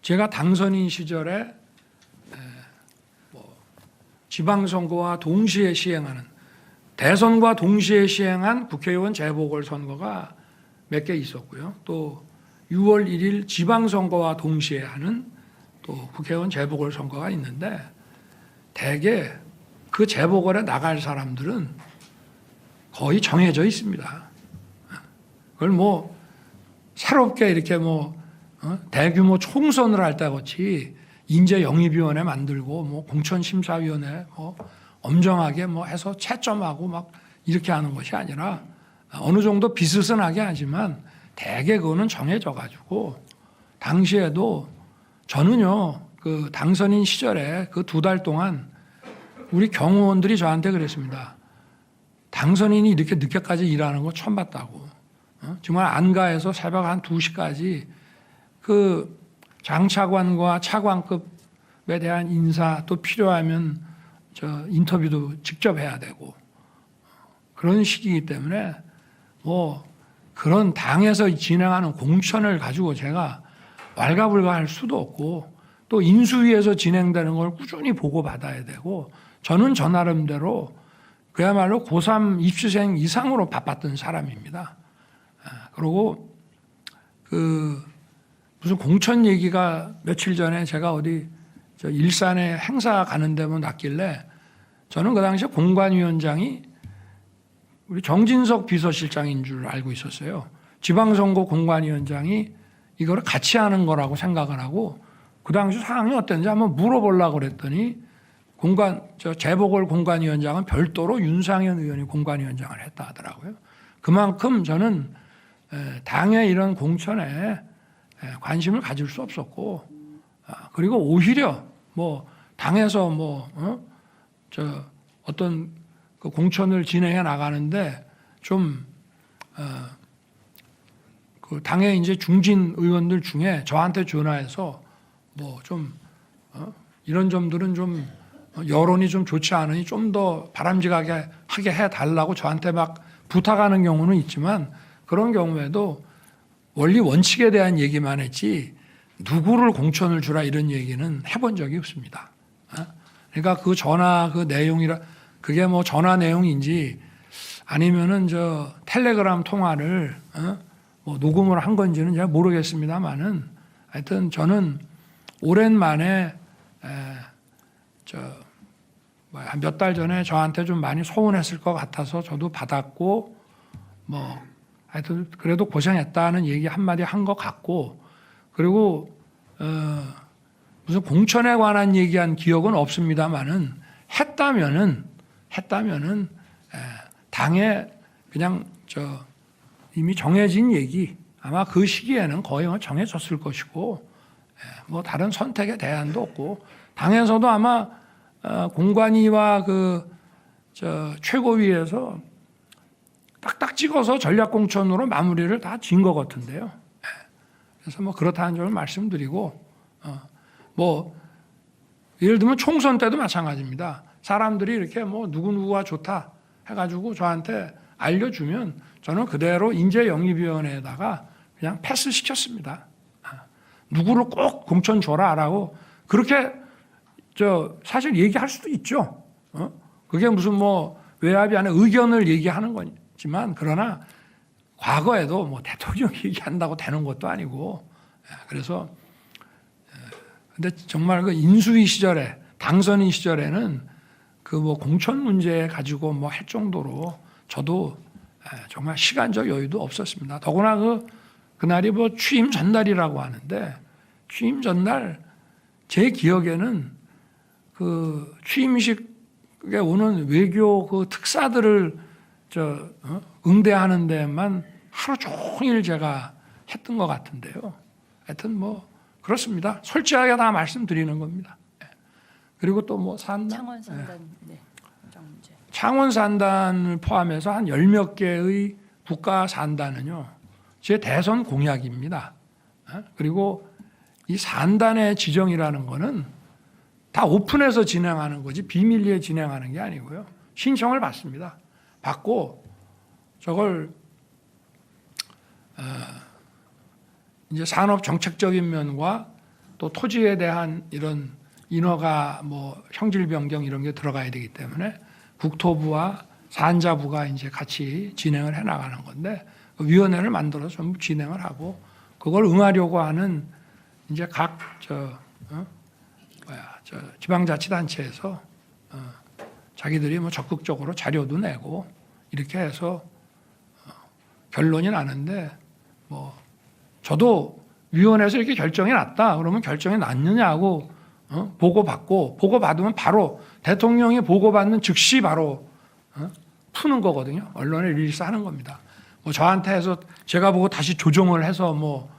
제가 당선인 시절에 지방선거와 동시에 시행하는 대선과 동시에 시행한 국회의원 재보궐선거가 몇 개 있었고요. 또 6월 1일 지방선거와 동시에 하는 또 국회의원 재보궐선거가 있는데 대개 그 재보궐에 나갈 사람들은 거의 정해져 있습니다. 그걸 뭐 새롭게 이렇게 대규모 총선을 할 때 같이 인재영입위원회 만들고 공천심사위원회 엄정하게 해서 채점하고 막 이렇게 하는 것이 아니라 어느 정도 비스슨하게 하지만 대개 그거는 정해져 가지고 당시에도 저는요 그 당선인 시절에 그 2달 동안 우리 경호원들이 저한테 그랬습니다. 당선인이 이렇게 늦게까지 일하는 거 처음 봤다고. 정말 안가에서 새벽 한 2시까지 그 장차관과 차관급에 대한 인사 또 필요하면 인터뷰도 직접 해야 되고 그런 시기이기 때문에 그런 당에서 진행하는 공천을 가지고 제가 왈가불가할 수도 없고 또 인수위에서 진행되는 걸 꾸준히 보고받아야 되고 저는 저 나름대로 그야말로 고3 입시생 이상으로 바빴던 사람입니다. 그리고 무슨 공천 얘기가 며칠 전에 제가 어디 일산에 행사 가는 데만 났길래 저는 그 당시에 공관위원장이 우리 정진석 비서실장인 줄 알고 있었어요. 지방선거 공관위원장이 이거를 같이 하는 거라고 생각을 하고 그 당시 상황이 어땠는지 한번 물어보려고 그랬더니 재보궐 공관위원장은 별도로 윤상현 의원이 공관위원장을 했다 하더라고요. 그만큼 저는 당의 이런 공천에 관심을 가질 수 없었고 그리고 오히려 당에서 어떤 그 공천을 진행해 나가는데 그 당의 이제 중진 의원들 중에 저한테 전화해서 이런 점들은 좀 여론이 좀 좋지 않으니 좀 더 바람직하게 하게 해달라고 저한테 막 부탁하는 경우는 있지만 그런 경우에도 원리 원칙에 대한 얘기만 했지 누구를 공천을 주라 이런 얘기는 해본 적이 없습니다. 그러니까 그 전화 그 내용이라 그게 전화 내용인지 아니면은 텔레그램 통화를 녹음을 한 건지는 잘 모르겠습니다만은 하여튼 저는 오랜만에 한 몇 달 전에 저한테 좀 많이 소원했을 것 같아서 저도 받았고 하여튼 그래도 고생했다는 얘기 한마디 한 것 같고 그리고 무슨 공천에 관한 얘기한 기억은 없습니다만은 했다면은 당에 그냥 이미 정해진 얘기 아마 그 시기에는 거의 정해졌을 것이고 다른 선택의 대안도 없고 당에서도 아마 공관위와 최고위에서 딱딱 찍어서 전략공천으로 마무리를 다 지은 것 같은데요. 그래서 그렇다는 점을 말씀드리고 예를 들면 총선 때도 마찬가지입니다. 사람들이 이렇게 누구누구가 좋다 해가지고 저한테 알려주면 저는 그대로 인재영입위원회에다가 그냥 패스시켰습니다. 누구를 꼭 공천 줘라라고 그렇게 사실 얘기할 수도 있죠. 그게 무슨 외압이 아니라 의견을 얘기하는 거지만 그러나 과거에도 대통령 얘기한다고 되는 것도 아니고 그래서 근데 정말 그 인수위 시절에 당선인 시절에는 공천 문제 가지고 할 정도로 저도 정말 시간적 여유도 없었습니다. 더구나 그날이 취임 전날이라고 하는데 취임 전날 제 기억에는 그 취임식에 오는 외교 그 특사들을 응대하는 데만 하루 종일 제가 했던 것 같은데요. 하여튼 뭐 그렇습니다. 솔직하게 다 말씀드리는 겁니다. 그리고 또 뭐 산단, 창원 산단 네. 협정 문제. 창원 산단을 포함해서 한 10몇 개의 국가 산단은요. 제 대선 공약입니다. 그리고 이 산단의 지정이라는 거는 다 오픈해서 진행하는 거지 비밀리에 진행하는 게 아니고요. 신청을 받습니다. 받고 저걸 이제 산업 정책적인 면과 또 토지에 대한 이런 인허가 뭐 형질 변경 이런 게 들어가야 되기 때문에 국토부와 산자부가 이제 같이 진행을 해 나가는 건데 그 위원회를 만들어서 전부 진행을 하고 그걸 응하려고 하는 이제 각 지방자치단체에서 자기들이 뭐 적극적으로 자료도 내고 이렇게 해서 결론이 나는데 뭐 저도 위원회에서 이렇게 결정이 났다 그러면 결정이 났느냐고 보고받고 보고받으면 바로 대통령이 보고받는 즉시 바로 푸는 거거든요. 언론에 릴리스하는 겁니다. 뭐 저한테 해서 제가 보고 다시 조정을 해서 뭐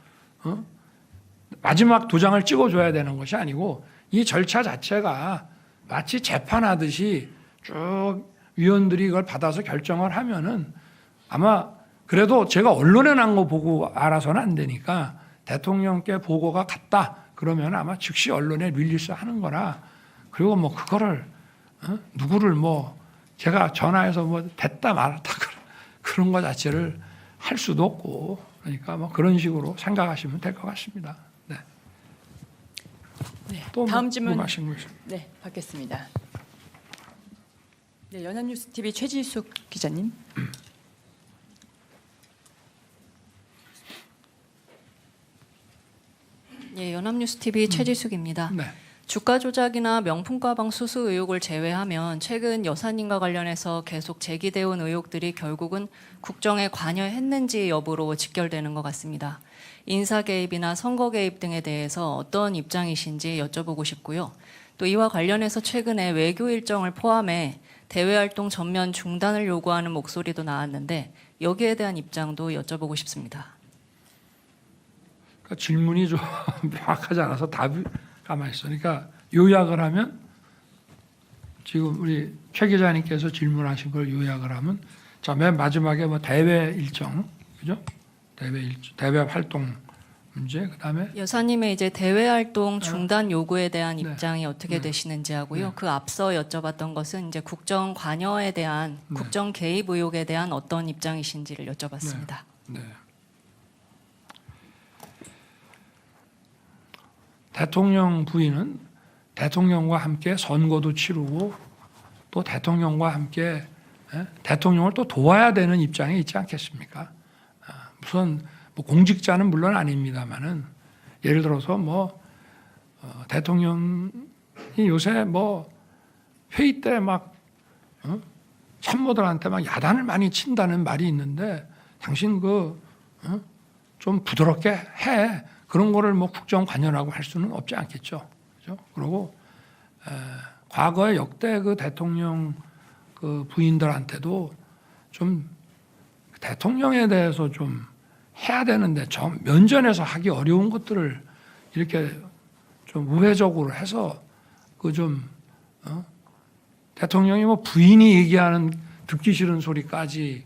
마지막 도장을 찍어줘야 되는 것이 아니고 이 절차 자체가 마치 재판하듯이 쭉 위원들이 이걸 받아서 결정을 하면은 아마 그래도 제가 언론에 난 거 보고 알아서는 안 되니까 대통령께 보고가 갔다 그러면 아마 즉시 언론에 릴리스 하는 거라 그리고 뭐 그거를 누구를 뭐 제가 전화해서 뭐 됐다 말았다 그런 거 자체를 할 수도 없고 그러니까 뭐 그런 식으로 생각하시면 될 것 같습니다. 네. 네. 또 다음 질문 궁금하신 거 있어요? 네, 받겠습니다. 네, 연합뉴스 TV 최지숙 기자님. 예, 연합뉴스TV 최지숙입니다. 네. 주가 조작이나 명품 가방 수수 의혹을 제외하면 최근 여사님과 관련해서 계속 제기되어 온 의혹들이 결국은 국정에 관여했는지 여부로 직결되는 것 같습니다. 인사 개입이나 선거 개입 등에 대해서 어떤 입장이신지 여쭤보고 싶고요. 또 이와 관련해서 최근에 외교 일정을 포함해 대외 활동 전면 중단을 요구하는 목소리도 나왔는데 여기에 대한 입장도 여쭤보고 싶습니다. 그러니까 질문이 좀 명확하지 않아서 답이 가만히 있어. 그러니까 요약을 하면 지금 우리 최 기자님께서 질문하신 걸 요약을 하면 자, 맨 마지막에 뭐 대외 일정, 그죠? 대외 활동 문제, 그다음에 여사님의 이제 대외 활동 중단 요구에 대한 네. 입장이 어떻게 네. 되시는지 하고요. 네. 그 앞서 여쭤봤던 것은 이제 국정 관여에 대한 네. 국정 개입 의혹에 대한 어떤 입장이신지를 여쭤봤습니다. 네. 대통령 부인은 대통령과 함께 선거도 치르고 또 대통령과 함께 대통령을 또 도와야 되는 입장에 있지 않겠습니까? 무슨 뭐 공직자는 물론 아닙니다만은 예를 들어서 뭐 대통령이 요새 뭐 회의 때 막 참모들한테 막 야단을 많이 친다는 말이 있는데 당신 좀 부드럽게 해. 그런 거를 뭐 국정 관여라고 할 수는 없지 않겠죠. 그죠? 그리고 과거에 역대 그 대통령 그 부인들한테도 좀 대통령에 대해서 좀 해야 되는데 좀 면전에서 하기 어려운 것들을 이렇게 좀 우회적으로 해서 그 좀 대통령이 뭐 부인이 얘기하는 듣기 싫은 소리까지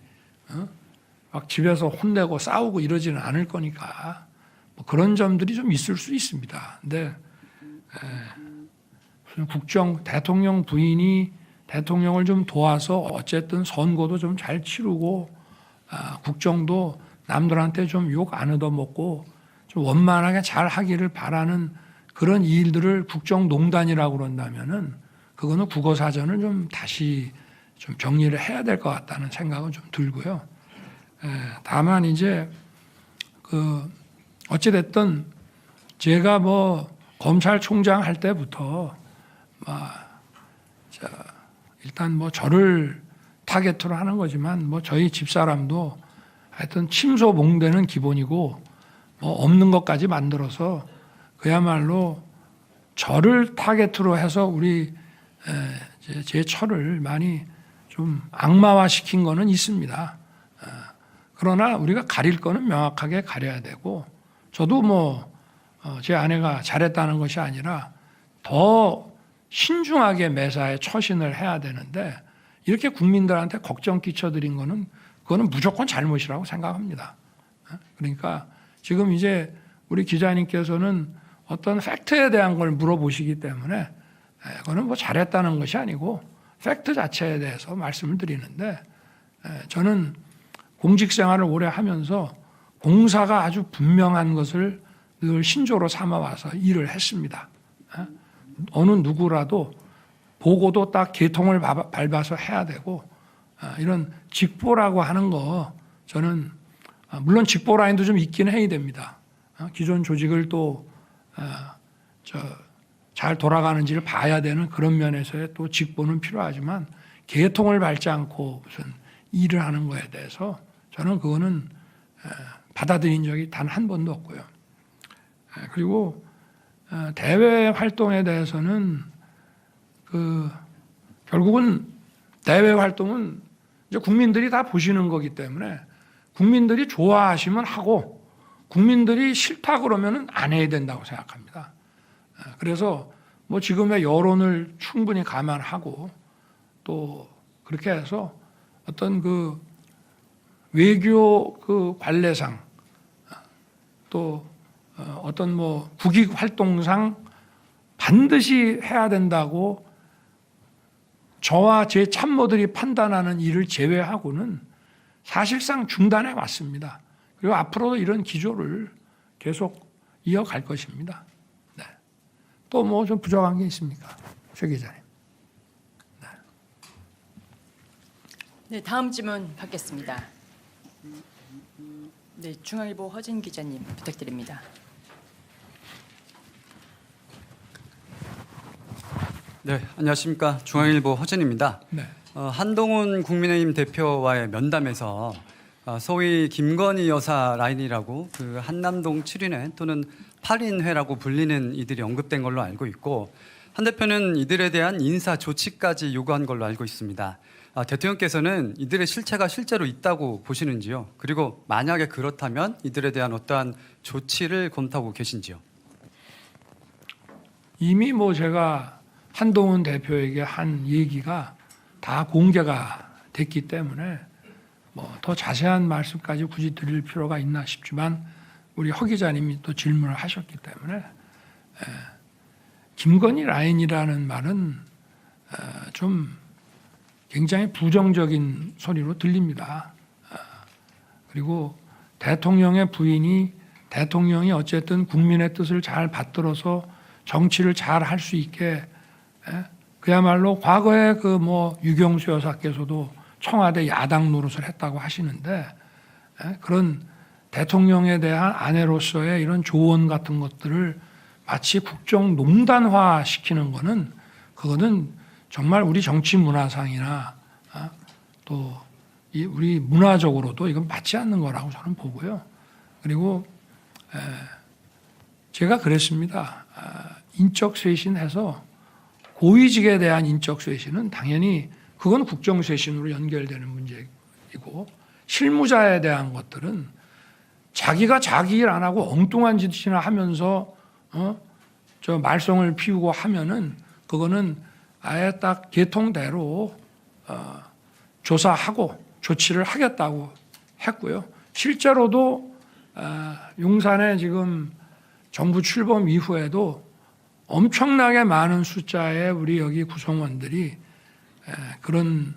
막 집에서 혼내고 싸우고 이러지는 않을 거니까 뭐 그런 점들이 좀 있을 수 있습니다. 근데 무슨 대통령 부인이 대통령을 좀 도와서 어쨌든 선거도 좀 잘 치르고 국정도 남들한테 좀 욕 안 얻어먹고 좀 원만하게 잘 하기를 바라는 그런 일들을 국정농단이라고 그런다면은 그거는 국어사전을 좀 다시 좀 정리를 해야 될 것 같다는 생각은 좀 들고요. 다만 이제 어찌됐든 제가 뭐 검찰총장 할 때부터 일단 뭐 저를 타겟으로 하는 거지만 뭐 저희 집사람도 하여튼 침소봉대는 기본이고 뭐 없는 것까지 만들어서 그야말로 저를 타겟으로 해서 우리 제 처를 많이 좀 악마화시킨 거는 있습니다. 그러나 우리가 가릴 거는 명확하게 가려야 되고, 저도 뭐 제 아내가 잘했다는 것이 아니라 더 신중하게 매사에 처신을 해야 되는데, 이렇게 국민들한테 걱정 끼쳐드린 거는 그거는 무조건 잘못이라고 생각합니다. 그러니까 지금 이제 우리 기자님께서는 어떤 팩트에 대한 걸 물어보시기 때문에 그거는 뭐 잘했다는 것이 아니고 팩트 자체에 대해서 말씀을 드리는데, 저는 공직 생활을 오래 하면서 공사가 아주 분명한 것을 늘 신조로 삼아와서 일을 했습니다. 어느 누구라도 보고도 딱 계통을 밟아서 해야 되고, 이런 직보라고 하는 거 저는 물론 직보 라인도 좀 있긴 해야 됩니다. 기존 조직을 또 잘 돌아가는지를 봐야 되는 그런 면에서의 또 직보는 필요하지만, 계통을 밟지 않고 무슨 일을 하는 거에 대해서 저는 그거는 받아들인 적이 단 한 번도 없고요. 그리고 대외 활동에 대해서는 결국은 대외 활동은 이제 국민들이 다 보시는 거기 때문에 국민들이 좋아하시면 하고 국민들이 싫다 그러면은 안 해야 된다고 생각합니다. 그래서 뭐 지금의 여론을 충분히 감안하고 또 그렇게 해서 어떤 그 외교 그 관례상 또 어떤 뭐 국익 활동상 반드시 해야 된다고 저와 제 참모들이 판단하는 일을 제외하고는 사실상 중단해 왔습니다. 그리고 앞으로도 이런 기조를 계속 이어갈 것입니다. 네. 또 뭐 좀 부족한 게 있습니까? 최 기자님. 네, 다음 질문 받겠습니다. 네, 중앙일보 허진 기자님 부탁드립니다. 네, 안녕하십니까. 중앙일보 허진입니다. 네. 한동훈 국민의힘 대표와의 면담에서 소위 김건희 여사 라인이라고 그 한남동 7인회 또는 8인회라고 불리는 이들이 언급된 걸로 알고 있고, 한 대표는 이들에 대한 인사 조치까지 요구한 걸로 알고 있습니다. 대통령께서는 이들의 실체가 실제로 있다고 보시는지요? 그리고 만약에 그렇다면 이들에 대한 어떠한 조치를 검토하고 계신지요? 이미 뭐 제가 한동훈 대표에게 한 얘기가 다 공개가 됐기 때문에 뭐 더 자세한 말씀까지 굳이 드릴 필요가 있나 싶지만, 우리 허 기자님이 또 질문을 하셨기 때문에 김건희 라인이라는 말은 좀 굉장히 부정적인 소리로 들립니다. 그리고 대통령의 부인이 대통령이 어쨌든 국민의 뜻을 잘 받들어서 정치를 잘 할 수 있게, 그야말로 과거에 그 뭐 유경수 여사께서도 청와대 야당 노릇을 했다고 하시는데, 그런 대통령에 대한 아내로서의 이런 조언 같은 것들을 마치 국정농단화 시키는 거는, 그거는 정말 우리 정치 문화상이나 또 우리 문화적으로도 이건 맞지 않는 거라고 저는 보고요. 그리고 제가 그랬습니다. 인적 쇄신해서 고위직에 대한 인적 쇄신은 당연히 그건 국정 쇄신으로 연결되는 문제이고, 실무자에 대한 것들은 자기가 자기 일 안 하고 엉뚱한 짓이나 하면서 저 말썽을 피우고 하면은 그거는 아예 딱 계통대로 조사하고 조치를 하겠다고 했고요. 실제로도 용산에 지금 정부 출범 이후에도 엄청나게 많은 숫자의 우리 여기 구성원들이 그런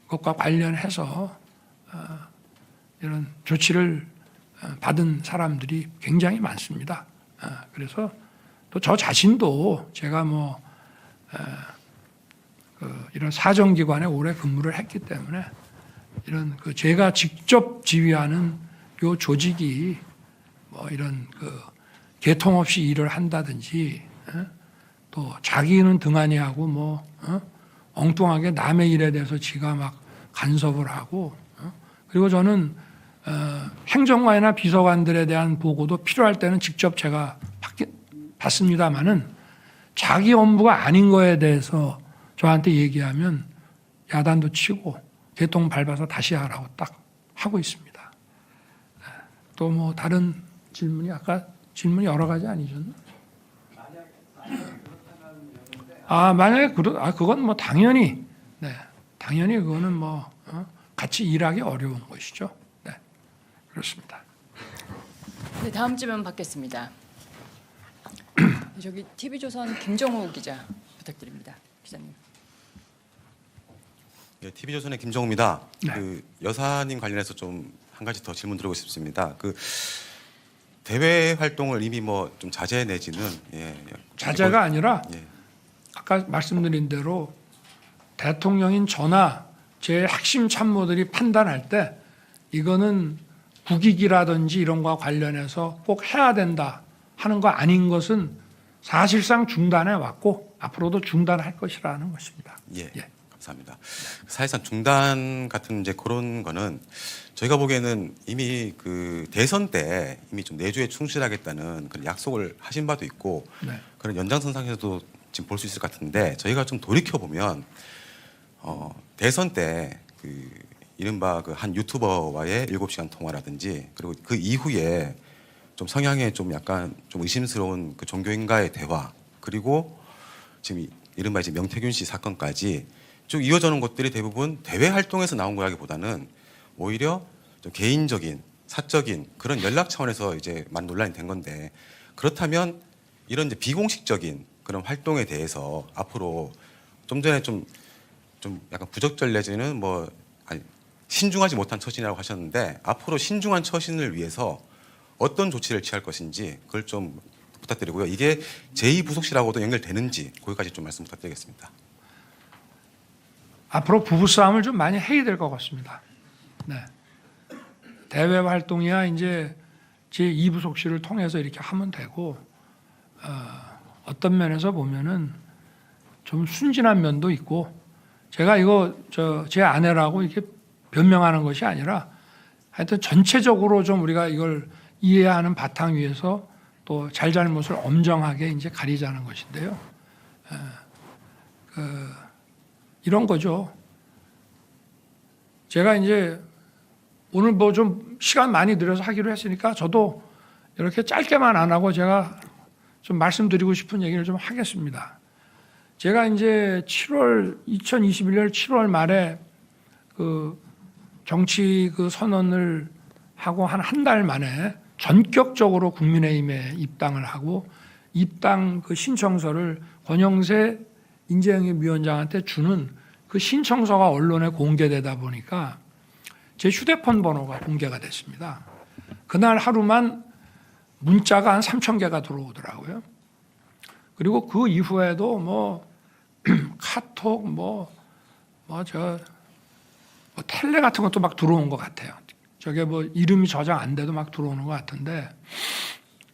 것과 관련해서 이런 조치를 받은 사람들이 굉장히 많습니다. 그래서 또 저 자신도 제가 뭐 이런 사정기관에 오래 근무를 했기 때문에 이런 제가 직접 지휘하는 요 조직이 뭐 이런 개통 없이 일을 한다든지, 또 자기는 등한히 하고 뭐 엉뚱하게 남의 일에 대해서 지가 막 간섭을 하고, 그리고 저는 행정관이나 비서관들에 대한 보고도 필요할 때는 직접 제가 받습니다마는 자기 업무가 아닌 거에 대해서 저한테 얘기하면 야단도 치고 개똥 밟아서 다시 하라고 딱 하고 있습니다. 또 뭐 다른 질문이 아까 질문이 여러 가지 아니셨나? 만약에 그건 뭐 당연히 당연히 그거는 뭐 같이 일하기 어려운 것이죠. 네, 그렇습니다. 네, 다음 질문 받겠습니다. 저기 TV조선 김정우 기자 부탁드립니다. 기자님. 네, TV조선의 김정우입니다. 네. 그 여사님 관련해서 좀 한 가지 더 질문 드리고 싶습니다. 그 대외 활동을 이미 뭐 좀 자제 내지는 자제가 아니라 예. 아까 말씀드린 대로 대통령인 저나 제 핵심 참모들이 판단할 때 이거는 국익이라든지 이런 거와 관련해서 꼭 해야 된다 하는 거 아닌 것은 사실상 중단해 왔고 앞으로도 중단할 것이라는 것입니다. 예. 예. 감사합니다. 사실상 중단 같은 이제 그런 거는 저희가 보기에는 이미 그 대선 때 이미 좀 내주에 충실하겠다는 그런 약속을 하신 바도 있고 네. 그런 연장선상에서도 지금 볼 수 있을 것 같은데 저희가 좀 돌이켜 보면 대선 때 그 이른바 그 한 유튜버와의 7시간 통화라든지 그리고 그 이후에 좀 성향에 좀 약간 좀 의심스러운 그 종교인과의 대화 그리고 지금 이른바 이제 명태균 씨 사건까지 쭉 이어져는 것들이 대부분 대외 활동에서 나온 거라기보다는 오히려 좀 개인적인 사적인 그런 연락 차원에서 이제 많은 논란이 된 건데 그렇다면 이런 이제 비공식적인 그런 활동에 대해서 앞으로 좀 전에 좀 약간 부적절 내지는 뭐 아니 신중하지 못한 처신이라고 하셨는데 앞으로 신중한 처신을 위해서 어떤 조치를 취할 것인지 그걸 좀 부탁드리고요. 이게 제2부속실하고도 연결되는지 거기까지 좀 말씀 부탁드리겠습니다. 앞으로 부부싸움을 좀 많이 해야 될 것 같습니다. 네. 대외 활동이야 이제 제2부속실을 통해서 이렇게 하면 되고 어떤 면에서 보면은 좀 순진한 면도 있고 제가 이거 제 아내라고 이렇게 변명하는 것이 아니라 하여튼 전체적으로 좀 우리가 이걸 이해하는 바탕 위에서 또 잘잘못을 엄정하게 이제 가리자는 것인데요. 이런 거죠. 제가 이제 오늘 뭐 좀 시간 많이 들여서 하기로 했으니까 저도 이렇게 짧게만 안 하고 제가 좀 말씀드리고 싶은 얘기를 좀 하겠습니다. 제가 이제 2021년 7월 말에 그 정치 그 선언을 하고 한 달 만에 전격적으로 국민의힘에 입당을 하고 입당 그 신청서를 권영세 인재영입위원장한테 주는 그 신청서가 언론에 공개되다 보니까 제 휴대폰 번호가 공개가 됐습니다. 그날 하루만 문자가 한 3,000개가 들어오더라고요. 그리고 그 이후에도 뭐 카톡 뭐 텔레 같은 것도 막 들어온 것 같아요. 저게 뭐 이름이 저장 안 돼도 막 들어오는 것 같은데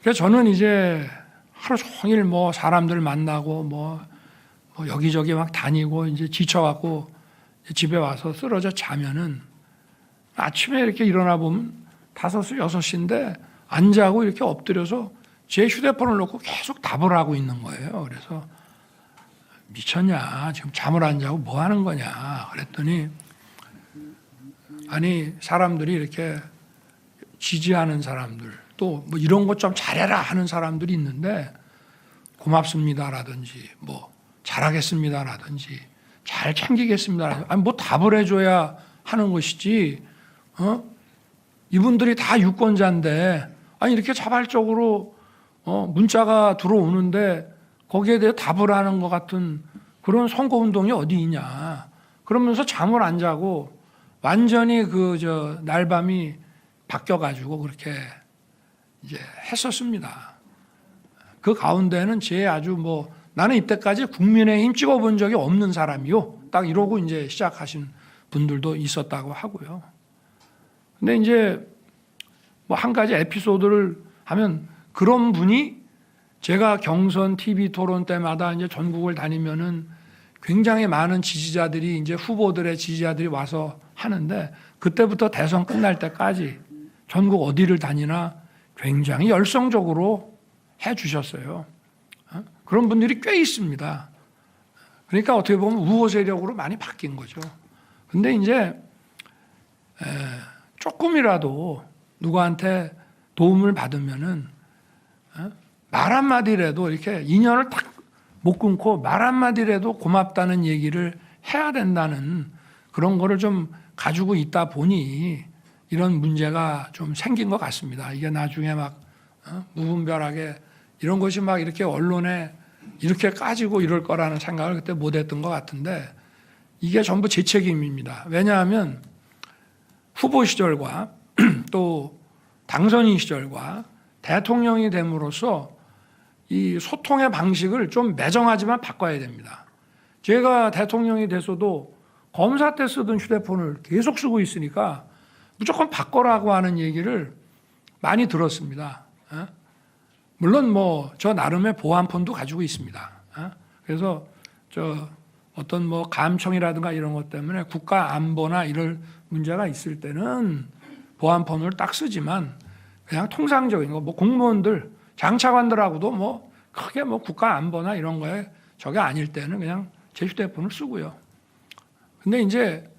그래서 저는 이제 하루 종일 뭐 사람들 만나고 뭐 여기저기 막 다니고 이제 지쳐갖고 집에 와서 쓰러져 자면은 아침에 이렇게 일어나 보면 5시, 6시인데 안 자고 이렇게 엎드려서 제 휴대폰을 놓고 계속 답을 하고 있는 거예요. 그래서 미쳤냐? 지금 잠을 안 자고 뭐 하는 거냐? 그랬더니 아니 사람들이 이렇게 지지하는 사람들 또 뭐 이런 것 좀 잘해라 하는 사람들이 있는데 고맙습니다라든지 뭐 잘하겠습니다라든지 잘 챙기겠습니다라든지 아니 뭐 답을 해줘야 하는 것이지 이분들이 다 유권자인데 아니 이렇게 자발적으로 문자가 들어오는데 거기에 대해 답을 하는 것 같은 그런 선거운동이 어디 있냐 그러면서 잠을 안 자고 완전히 날밤이 바뀌어가지고 그렇게 이제 했었습니다. 그 가운데는 제 아주 뭐 나는 이때까지 국민의힘 찍어본 적이 없는 사람이요. 딱 이러고 이제 시작하신 분들도 있었다고 하고요. 근데 이제 뭐 한 가지 에피소드를 하면 그런 분이 제가 경선 TV 토론 때마다 이제 전국을 다니면은 굉장히 많은 지지자들이 이제 후보들의 지지자들이 와서 하는데 그때부터 대선 끝날 때까지 전국 어디를 다니나 굉장히 열성적으로 해 주셨어요. 그런 분들이 꽤 있습니다. 그러니까 어떻게 보면 우호 세력으로 많이 바뀐 거죠. 근데 이제 조금이라도 누구한테 도움을 받으면은 말 한마디라도 이렇게 인연을 딱 못 끊고 말 한마디라도 고맙다는 얘기를 해야 된다는 그런 거를 좀 가지고 있다 보니 이런 문제가 좀 생긴 것 같습니다. 이게 나중에 막 무분별하게 이런 것이 막 이렇게 언론에 이렇게 까지고 이럴 거라는 생각을 그때 못 했던 것 같은데 이게 전부 제 책임입니다. 왜냐하면 후보 시절과 또 당선인 시절과 대통령이 됨으로써 이 소통의 방식을 좀 매정하지만 바꿔야 됩니다. 제가 대통령이 돼서도 검사 때 쓰던 휴대폰을 계속 쓰고 있으니까 무조건 바꿔라고 하는 얘기를 많이 들었습니다. 물론 뭐 저 나름의 보안폰도 가지고 있습니다. 그래서 저 어떤 뭐 감청이라든가 이런 것 때문에 국가 안보나 이럴 문제가 있을 때는 보안폰을 딱 쓰지만 그냥 통상적인 거 뭐 공무원들 장차관들하고도 뭐 크게 뭐 국가 안보나 이런 거에 저게 아닐 때는 그냥 제 휴대폰을 쓰고요. 근데 이제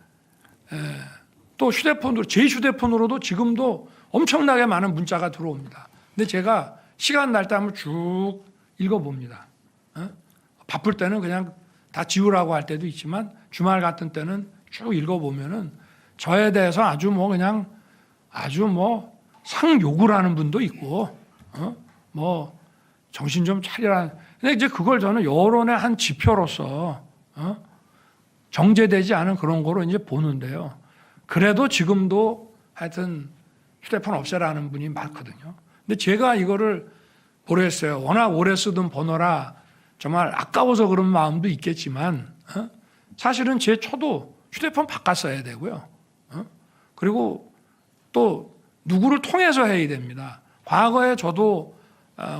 또 휴대폰으로 제 휴대폰으로도 지금도 엄청나게 많은 문자가 들어옵니다. 근데 제가 시간 날 때 한번 쭉 읽어봅니다. 바쁠 때는 그냥 다 지우라고 할 때도 있지만 주말 같은 때는 쭉 읽어보면은 저에 대해서 아주 뭐 그냥 아주 뭐 상욕을 하는 분도 있고 뭐 정신 좀 차리라. 근데 이제 그걸 저는 여론의 한 지표로서 정제되지 않은 그런 거로 이제 보는데요. 그래도 지금도 하여튼 휴대폰 없애라는 분이 많거든요. 근데 제가 이거를 모르겠어요. 워낙 오래 쓰던 번호라 정말 아까워서 그런 마음도 있겠지만 사실은 제 초도 휴대폰 바꿨어야 되고요. 그리고 또 누구를 통해서 해야 됩니다. 과거에 저도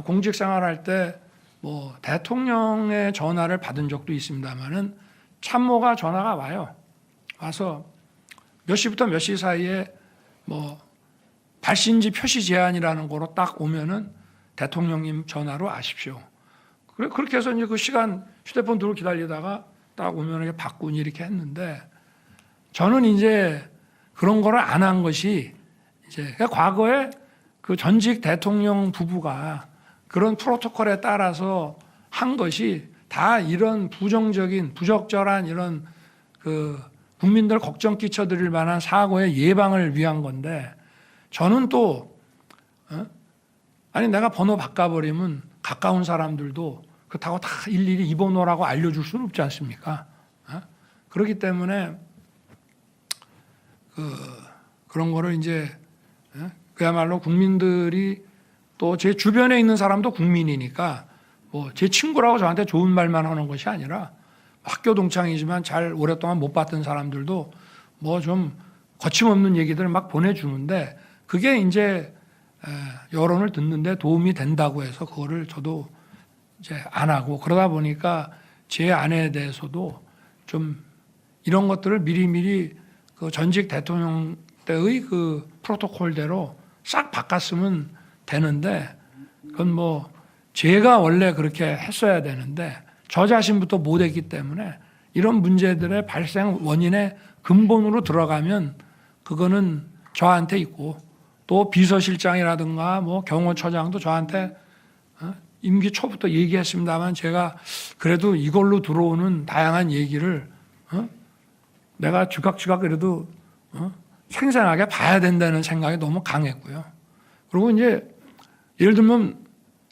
공직 생활할 때 뭐 대통령의 전화를 받은 적도 있습니다만은 참모가 전화가 와요. 와서 몇 시부터 몇 시 사이에 뭐 발신지 표시 제한이라는 거로 딱 오면은 대통령님 전화로 아십시오. 그렇게 해서 이제 그 시간 휴대폰 들고 기다리다가 딱 오면 이렇게 바꾸니 이렇게 했는데 저는 이제 그런 거를 안 한 것이 이제 그러니까 과거에 그 전직 대통령 부부가 그런 프로토콜에 따라서 한 것이 다 이런 부정적인 부적절한 이런 그 국민들 걱정 끼쳐드릴 만한 사고의 예방을 위한 건데 저는 또 아니 내가 번호 바꿔버리면 가까운 사람들도 그렇다고 다 일일이 이 번호라고 알려줄 수는 없지 않습니까? 그렇기 때문에 그런 거를 이제 그야말로 국민들이 또 제 주변에 있는 사람도 국민이니까 뭐 제 친구라고 저한테 좋은 말만 하는 것이 아니라 학교 동창이지만 잘 오랫동안 못 봤던 사람들도 뭐 좀 거침없는 얘기들을 막 보내주는데 그게 이제 여론을 듣는데 도움이 된다고 해서 그거를 저도 이제 안 하고 그러다 보니까 제 아내에 대해서도 좀 이런 것들을 미리미리 그 전직 대통령 때의 그 프로토콜대로 싹 바꿨으면 되는데 그건 뭐 제가 원래 그렇게 했어야 되는데 저 자신부터 못했기 때문에 이런 문제들의 발생 원인의 근본으로 들어가면 그거는 저한테 있고 또 비서실장이라든가 뭐 경호처장도 저한테 임기 초부터 얘기했습니다만 제가 그래도 이걸로 들어오는 다양한 얘기를 내가 주각주각 그래도 생생하게 봐야 된다는 생각이 너무 강했고요. 그리고 이제 예를 들면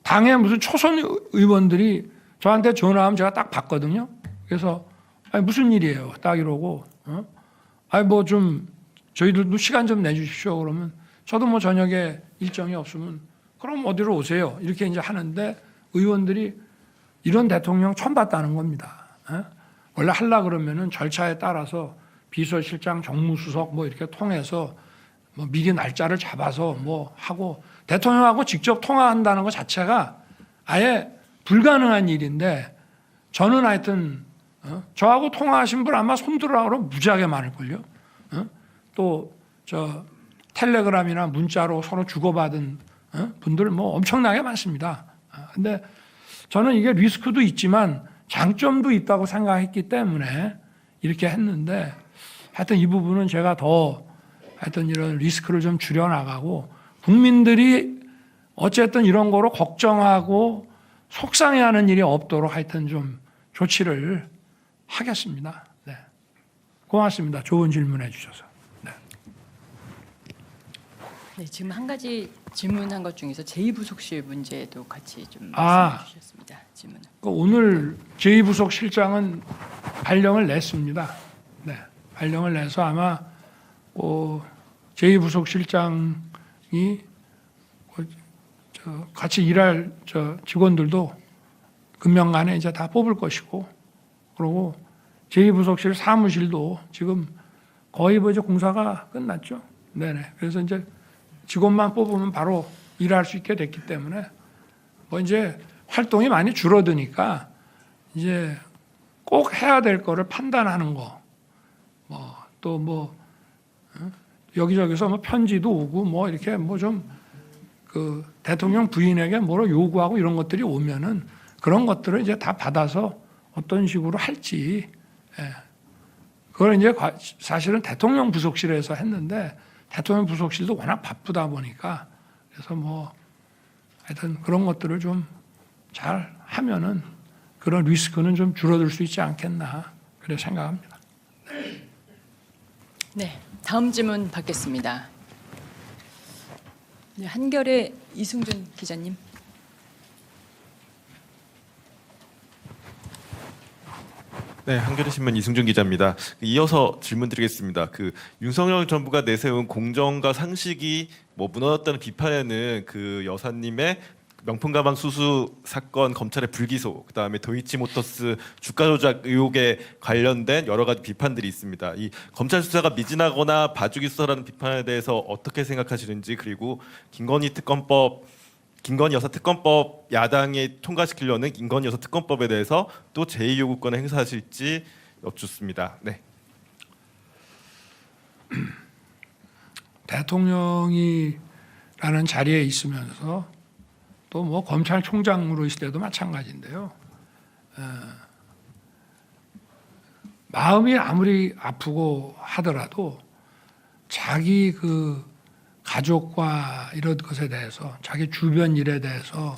당의 무슨 초선 의원들이 저한테 전화하면 제가 딱 받거든요. 그래서 아니 무슨 일이에요? 딱 이러고 아니 뭐 좀 저희들도 시간 좀 내주십시오. 그러면 저도 뭐 저녁에 일정이 없으면 그럼 어디로 오세요? 이렇게 이제 하는데 의원들이 이런 대통령 처음 봤다는 겁니다. 원래 하려 그러면은 절차에 따라서 비서실장, 정무수석 뭐 이렇게 통해서 뭐 미리 날짜를 잡아서 뭐 하고 대통령하고 직접 통화한다는 것 자체가 아예 불가능한 일인데 저는 하여튼 저하고 통화하신 분 아마 손들어라 그러면 무지하게 많을걸요. 또 저 텔레그램이나 문자로 서로 주고받은 분들 뭐 엄청나게 많습니다. 근데 저는 이게 리스크도 있지만 장점도 있다고 생각했기 때문에 이렇게 했는데 하여튼 이 부분은 제가 더 하여튼 이런 리스크를 좀 줄여나가고 국민들이 어쨌든 이런 거로 걱정하고 속상해하는 일이 없도록 하여튼 좀 조치를 하겠습니다. 네. 고맙습니다. 좋은 질문해 주셔서. 네. 네, 지금 한 가지 질문한 것 중에서 제2부속실 문제도 같이 좀 말씀해 주셨습니다. 질문. 오늘 제2부속실장은 발령을 냈습니다. 네, 발령을 내서 아마 제2부속실장이 같이 일할 직원들도 금년간에 이제 다 뽑을 것이고, 그리고 제2부속실 사무실도 지금 거의 이제 공사가 끝났죠. 네네. 그래서 이제 직원만 뽑으면 바로 일할 수 있게 됐기 때문에 이제 활동이 많이 줄어드니까 이제 꼭 해야 될 거를 판단하는 거, 여기저기서 편지도 오고 이렇게 좀 그 대통령 부인에게 뭐로 요구하고 이런 것들이 오면은 그런 것들을 이제 다 받아서 어떤 식으로 할지, 그걸 이제 사실은 대통령 부속실에서 했는데 대통령 부속실도 워낙 바쁘다 보니까 그래서 하여튼 그런 것들을 좀 잘 하면은 그런 리스크는 좀 줄어들 수 있지 않겠나 그래 생각합니다. 네, 다음 질문 받겠습니다. 네, 한결의 이승준 기자님. 네, 한겨레 신문 이승준 기자입니다. 이어서 질문드리겠습니다. 윤석열 정부가 내세운 공정과 상식이 무너졌다는 비판에는 여사님의 명품 가방 수수 사건 검찰의 불기소, 그다음에 도이치모터스 주가 조작 의혹에 관련된 여러 가지 비판들이 있습니다. 이 검찰 수사가 미진하거나 봐주기 수사라는 비판에 대해서 어떻게 생각하시는지, 그리고 김건희 여사 특검법 야당이 통과시키려는 김건희 여사 특검법에 대해서 또 제2요구권을 행사하실지 여쭙습니다. 네. 대통령이라는 자리에 있으면서 또 검찰총장으로 있을 때도 마찬가지인데요. 마음이 아무리 아프고 하더라도 자기 가족과 이런 것에 대해서, 자기 주변 일에 대해서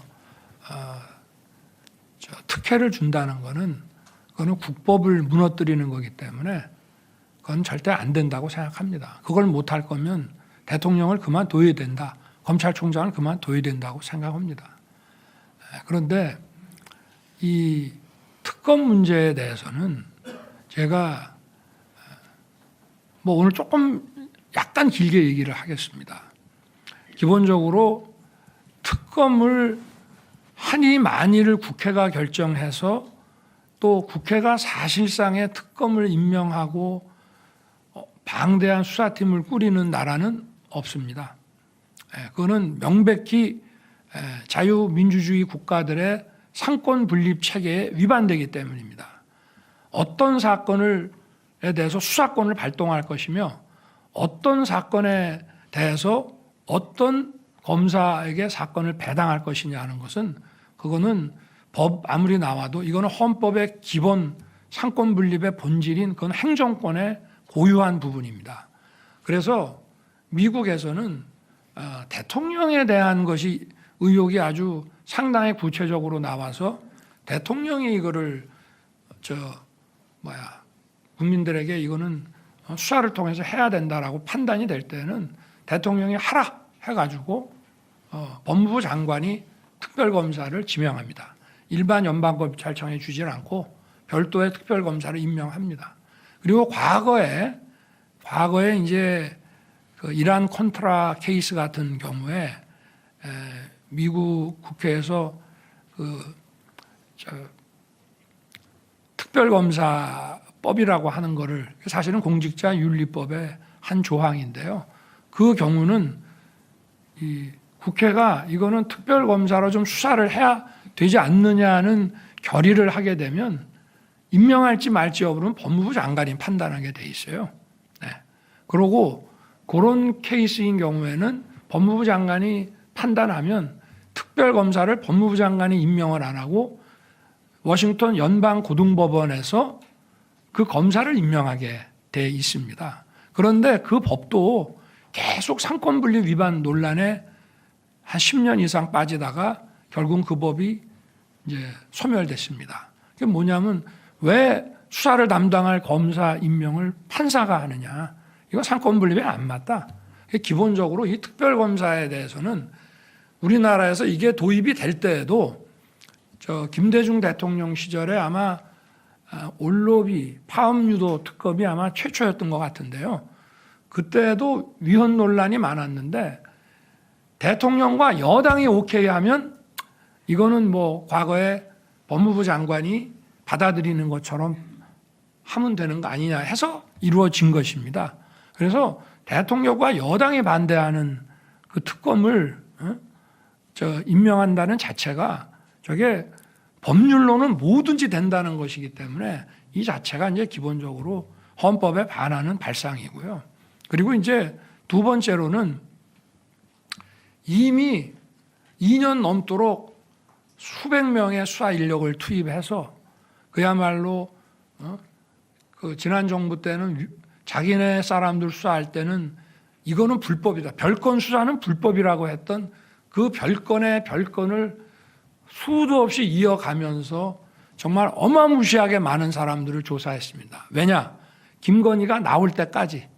특혜를 준다는 것은 그거는 국법을 무너뜨리는 거기 때문에 그건 절대 안 된다고 생각합니다. 그걸 못할 거면 대통령을 그만둬야 된다. 검찰총장을 그만둬야 된다고 생각합니다. 그런데 이 특검 문제에 대해서는 제가 오늘 조금 약간 길게 얘기를 하겠습니다. 기본적으로 특검을 하니 마니를 국회가 결정해서 또 국회가 사실상의 특검을 임명하고 방대한 수사팀을 꾸리는 나라는 없습니다. 그거는 명백히 자유민주주의 국가들의 상권 분립 체계에 위반되기 때문입니다. 어떤 사건에 대해서 수사권을 발동할 것이며 어떤 사건에 대해서 어떤 검사에게 사건을 배당할 것이냐 하는 것은 그거는 법 아무리 나와도 이거는 헌법의 기본 상권 분립의 본질인 그건 행정권의 고유한 부분입니다. 그래서 미국에서는 대통령에 대한 것이 의혹이 아주 상당히 구체적으로 나와서 대통령이 이거를 국민들에게 이거는 수사를 통해서 해야 된다라고 판단이 될 때는 대통령이 하라 해가지고 법무부 장관이 특별검사를 지명합니다. 일반 연방검찰청에 주질 않고 별도의 특별검사를 임명합니다. 그리고 과거에 이제 이란 컨트라 케이스 같은 경우에 미국 국회에서 특별검사법이라고 하는 거를 사실은 공직자윤리법의 한 조항인데요. 그 경우는 이 국회가 이거는 특별검사로 좀 수사를 해야 되지 않느냐는 결의를 하게 되면 임명할지 말지 여부는 법무부 장관이 판단하게 돼 있어요. 네. 그리고 그런 케이스인 경우에는 법무부 장관이 판단하면 특별검사를 법무부 장관이 임명을 안 하고 워싱턴 연방고등법원에서 그 검사를 임명하게 돼 있습니다. 그런데 그 법도 계속 상권분리 위반 논란에 한 10년 이상 빠지다가 결국 그 법이 이제 소멸됐습니다. 그게 뭐냐면 왜 수사를 담당할 검사 임명을 판사가 하느냐. 이거 상권분립에 안 맞다. 기본적으로 이 특별검사에 대해서는 우리나라에서 이게 도입이 될 때에도 김대중 대통령 시절에 아마 올로비 파업유도 특검이 아마 최초였던 것 같은데요. 그때도 위헌 논란이 많았는데 대통령과 여당이 오케이 하면 이거는 뭐 과거에 법무부 장관이 받아들이는 것처럼 하면 되는 거 아니냐 해서 이루어진 것입니다. 그래서 대통령과 여당이 반대하는 그 특검을 임명한다는 자체가 저게 법률로는 뭐든지 된다는 것이기 때문에 이 자체가 이제 기본적으로 헌법에 반하는 발상이고요. 그리고 이제 두 번째로는 이미 2년 넘도록 수백 명의 수사 인력을 투입해서 그야말로 그 지난 정부 때는 자기네 사람들 수사할 때는 이거는 불법이다. 별건 수사는 불법이라고 했던 그 별건의 별건을 수도 없이 이어가면서 정말 어마무시하게 많은 사람들을 조사했습니다. 왜냐? 김건희가 나올 때까지,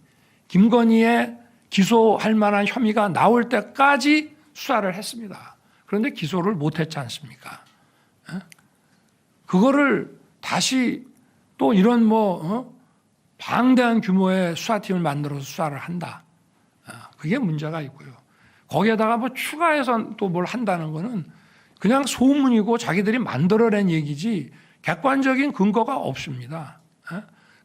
김건희의 기소할 만한 혐의가 나올 때까지 수사를 했습니다. 그런데 기소를 못했지 않습니까? 그거를 다시 또 이런 방대한 규모의 수사팀을 만들어서 수사를 한다. 그게 문제가 있고요. 거기에다가 뭐 추가해서 또 뭘 한다는 거는 그냥 소문이고 자기들이 만들어낸 얘기지 객관적인 근거가 없습니다.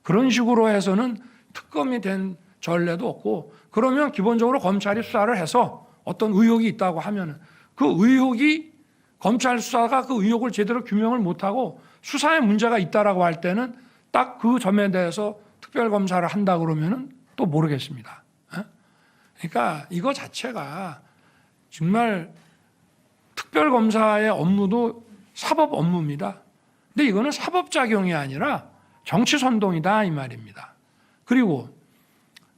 그런 식으로 해서는 특검이 된 전례도 없고, 그러면 기본적으로 검찰이 수사를 해서 어떤 의혹이 있다고 하면 그 의혹이 검찰 수사가 그 의혹을 제대로 규명을 못하고 수사에 문제가 있다라고 할 때는 딱 그 점에 대해서 특별검사를 한다 그러면은 또 모르겠습니다. 그러니까 이거 자체가 정말 특별검사의 업무도 사법 업무입니다. 근데 이거는 사법작용이 아니라 정치선동이다 이 말입니다. 그리고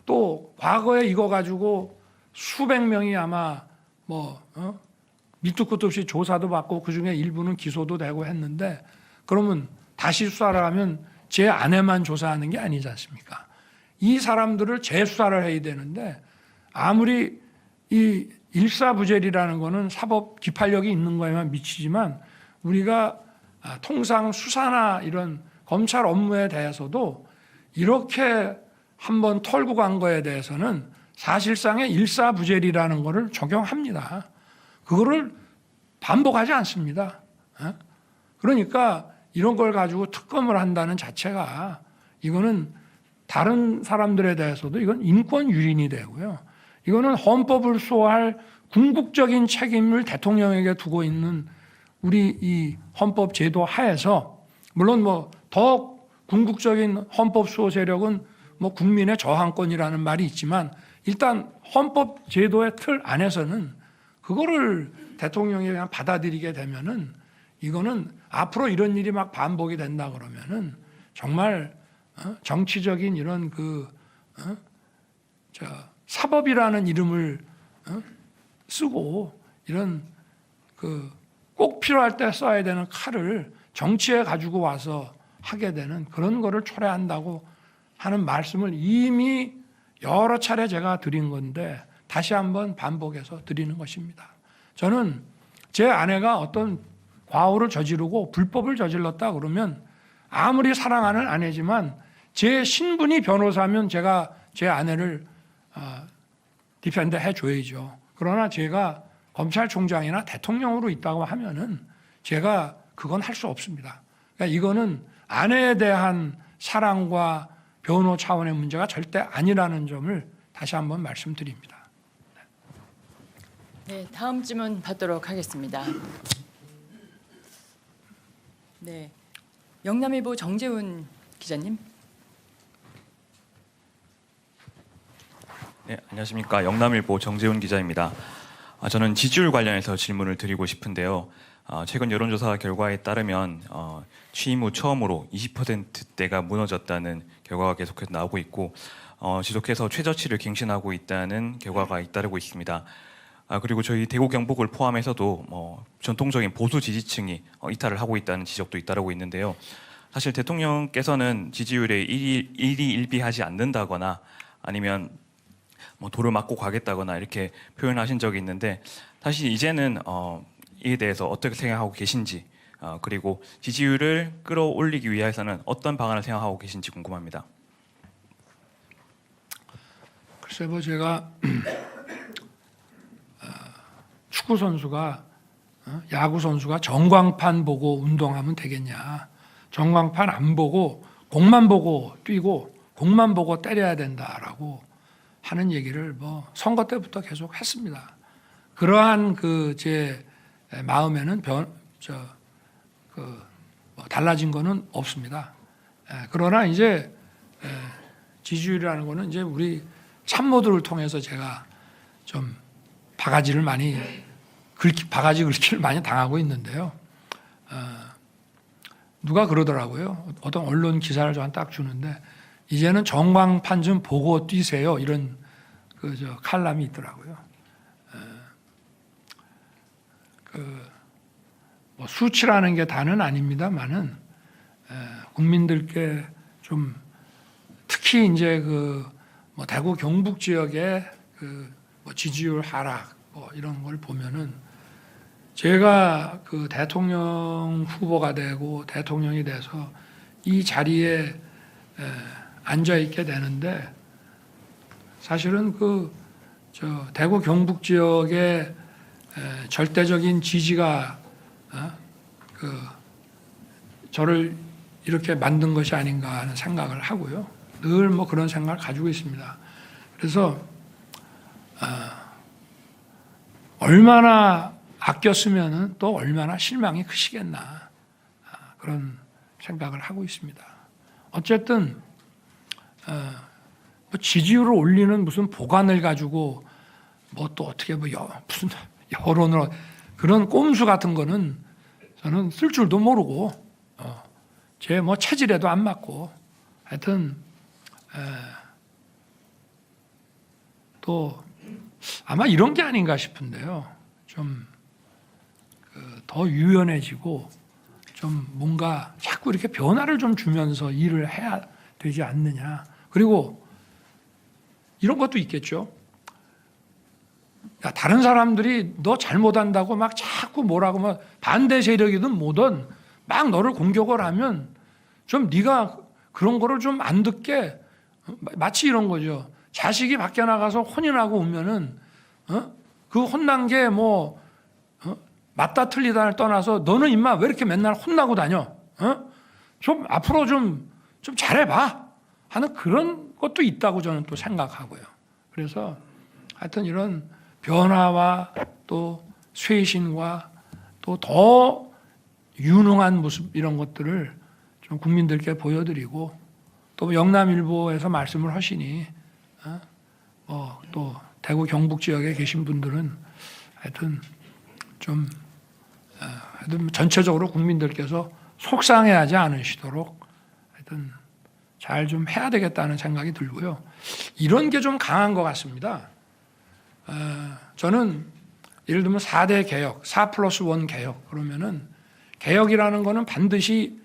또 과거에 이거 가지고 수백 명이 아마 밑도 끝도 없이 조사도 받고 그중에 일부는 기소도 되고 했는데, 그러면 다시 수사를 하면 제 아내만 조사하는 게 아니지 않습니까? 이 사람들을 재수사를 해야 되는데 아무리 이 일사부재리라는 거는 사법 기판력이 있는 거에만 미치지만 우리가 통상 수사나 이런 검찰 업무에 대해서도 이렇게 한번 털고 간 거에 대해서는 사실상의 일사부재리라는 거를 적용합니다. 그거를 반복하지 않습니다. 그러니까 이런 걸 가지고 특검을 한다는 자체가 이거는 다른 사람들에 대해서도 이건 인권 유린이 되고요. 이거는 헌법을 수호할 궁극적인 책임을 대통령에게 두고 있는 우리 이 헌법 제도 하에서, 물론 더 궁극적인 헌법 수호 세력은 국민의 저항권이라는 말이 있지만 일단 헌법 제도의 틀 안에서는 그거를 대통령이 그냥 받아들이게 되면은 이거는 앞으로 이런 일이 막 반복이 된다 그러면은 정말 정치적인 이런 사법이라는 이름을 쓰고 이런 꼭 필요할 때 써야 되는 칼을 정치에 가지고 와서 하게 되는 그런 거를 초래한다고 하는 말씀을 이미 여러 차례 제가 드린 건데 다시 한번 반복해서 드리는 것입니다. 저는 제 아내가 어떤 과오를 저지르고 불법을 저질렀다 그러면 아무리 사랑하는 아내지만 제 신분이 변호사면 제가 제 아내를 디펜드 해줘야죠. 그러나 제가 검찰총장이나 대통령으로 있다고 하면은 제가 그건 할 수 없습니다. 그러니까 이거는 아내에 대한 사랑과 변호 차원의 문제가 절대 아니라는 점을 다시 한번 말씀드립니다. 네, 다음 질문 받도록 하겠습니다. 네, 영남일보 정재훈 기자님. 네, 안녕하십니까. 영남일보 정재훈 기자입니다. 저는 지지율 관련해서 질문을 드리고 싶은데요. 최근 여론조사 결과에 따르면 취임 후 처음으로 20%대가 무너졌다는 결과가 계속해서 나오고 있고 지속해서 최저치를 갱신하고 있다는 결과가 잇따르고 있습니다. 그리고 저희 대구 경북을 포함해서도 전통적인 보수 지지층이 이탈을 하고 있다는 지적도 잇따르고 있는데요. 사실 대통령께서는 지지율에 일희일비하지 않는다거나 아니면 도를 맞고 가겠다거나 이렇게 표현하신 적이 있는데 사실 이제는 이에 대해서 어떻게 생각하고 계신지 그리고 지지율을 끌어올리기 위해서는 어떤 방안을 생각하고 계신지 궁금합니다. 글쎄 뭐 제가 축구 선수가 야구 선수가 전광판 보고 운동하면 되겠냐? 전광판 안 보고 공만 보고 뛰고 공만 보고 때려야 된다라고 하는 얘기를 뭐 선거 때부터 계속 했습니다. 그러한 그 제 마음에는 달라진 거는 없습니다. 그러나 이제 지지율이라는 거는 이제 우리 참모들을 통해서 제가 좀 바가지 긁기를 많이 당하고 있는데요. 누가 그러더라고요. 어떤 언론 기사를 저한테 딱 주는데 이제는 전광판 좀 보고 뛰세요. 이런 칼럼이 있더라고요. 뭐 수치라는 게 다는 아닙니다만은 국민들께 좀 특히 이제 뭐 대구 경북 지역의 뭐 지지율 하락 뭐 이런 걸 보면은 제가 대통령 후보가 되고 대통령이 돼서 이 자리에 앉아 있게 되는데 사실은 대구 경북 지역의 절대적인 지지가 저를 이렇게 만든 것이 아닌가 하는 생각을 하고요. 늘 뭐 그런 생각을 가지고 있습니다. 그래서 얼마나 아꼈으면은 또 얼마나 실망이 크시겠나 그런 생각을 하고 있습니다. 어쨌든 뭐 지지율을 올리는 무슨 보관을 가지고 뭐 또 어떻게 뭐 무슨 여론으로 그런 꼼수 같은 거는 저는 쓸 줄도 모르고 제 뭐 체질에도 안 맞고 하여튼 또 아마 이런 게 아닌가 싶은데요. 좀 더 유연해지고 좀 뭔가 자꾸 이렇게 변화를 좀 주면서 일을 해야 되지 않느냐. 그리고 이런 것도 있겠죠. 야, 다른 사람들이 너 잘못한다고 막 자꾸 뭐라고 막 반대 세력이든 뭐든 막 너를 공격을 하면 좀 네가 그런 거를 좀 안 듣게 마치 이런 거죠. 자식이 밖에 나가서 혼인하고 오면은 그 혼난 게 뭐 맞다 틀리다를 떠나서 너는 임마 왜 이렇게 맨날 혼나고 다녀? 좀 앞으로 좀 잘해봐 하는 그런 것도 있다고 저는 또 생각하고요. 그래서 하여튼 이런 변화와 또 쇄신과 또 더 유능한 모습 이런 것들을 좀 국민들께 보여드리고 또 영남일보에서 말씀을 하시니 또 대구 경북 지역에 계신 분들은 하여튼 좀 전체적으로 국민들께서 속상해하지 않으시도록 하여튼 잘 좀 해야 되겠다는 생각이 들고요. 이런 게 좀 강한 것 같습니다. 저는 예를 들면 4대 개혁, 4+1 개혁 그러면은 개혁이라는 거는 반드시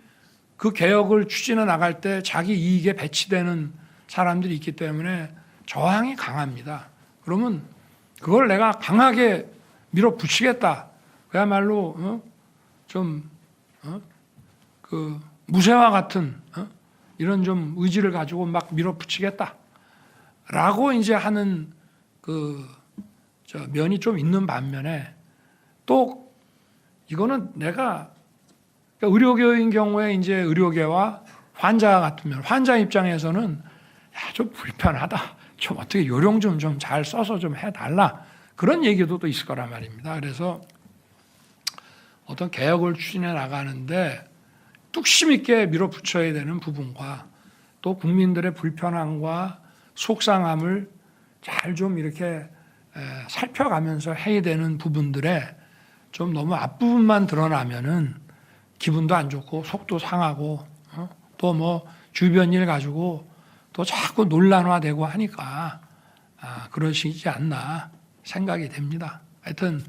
그 개혁을 추진해 나갈 때 자기 이익에 배치되는 사람들이 있기 때문에 저항이 강합니다. 그러면 그걸 내가 강하게 밀어붙이겠다. 그야말로 그 무쇠와 같은 이런 좀 의지를 가지고 막 밀어붙이겠다라고 이제 하는 면이 좀 있는 반면에 또 이거는 내가 의료계인 경우에 이제 의료계와 환자 같으면 환자 입장에서는 좀 불편하다. 좀 어떻게 요령 좀 잘 써서 좀 해달라. 그런 얘기도 또 있을 거란 말입니다. 그래서 어떤 개혁을 추진해 나가는데 뚝심 있게 밀어붙여야 되는 부분과 또 국민들의 불편함과 속상함을 잘 좀 이렇게 살펴가면서 해야 되는 부분들에 좀 너무 앞부분만 드러나면은 기분도 안 좋고 속도 상하고 또 뭐 주변 일 가지고 또 자꾸 논란화되고 하니까 그러시지 않나 생각이 됩니다. 하여튼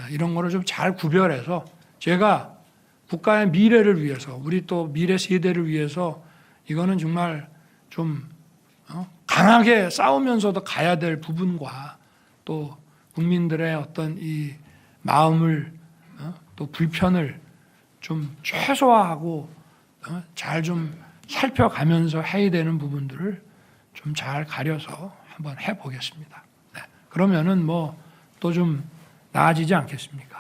이런 거를 좀 잘 구별해서 제가 국가의 미래를 위해서 우리 또 미래 세대를 위해서 이거는 정말 좀 강하게 싸우면서도 가야 될 부분과 또 국민들의 어떤 이 마음을 또 불편을 좀 최소화하고 잘 좀 살펴가면서 해야 되는 부분들을 좀 잘 가려서 한번 해보겠습니다. 네. 그러면은 뭐 또 좀 나아지지 않겠습니까?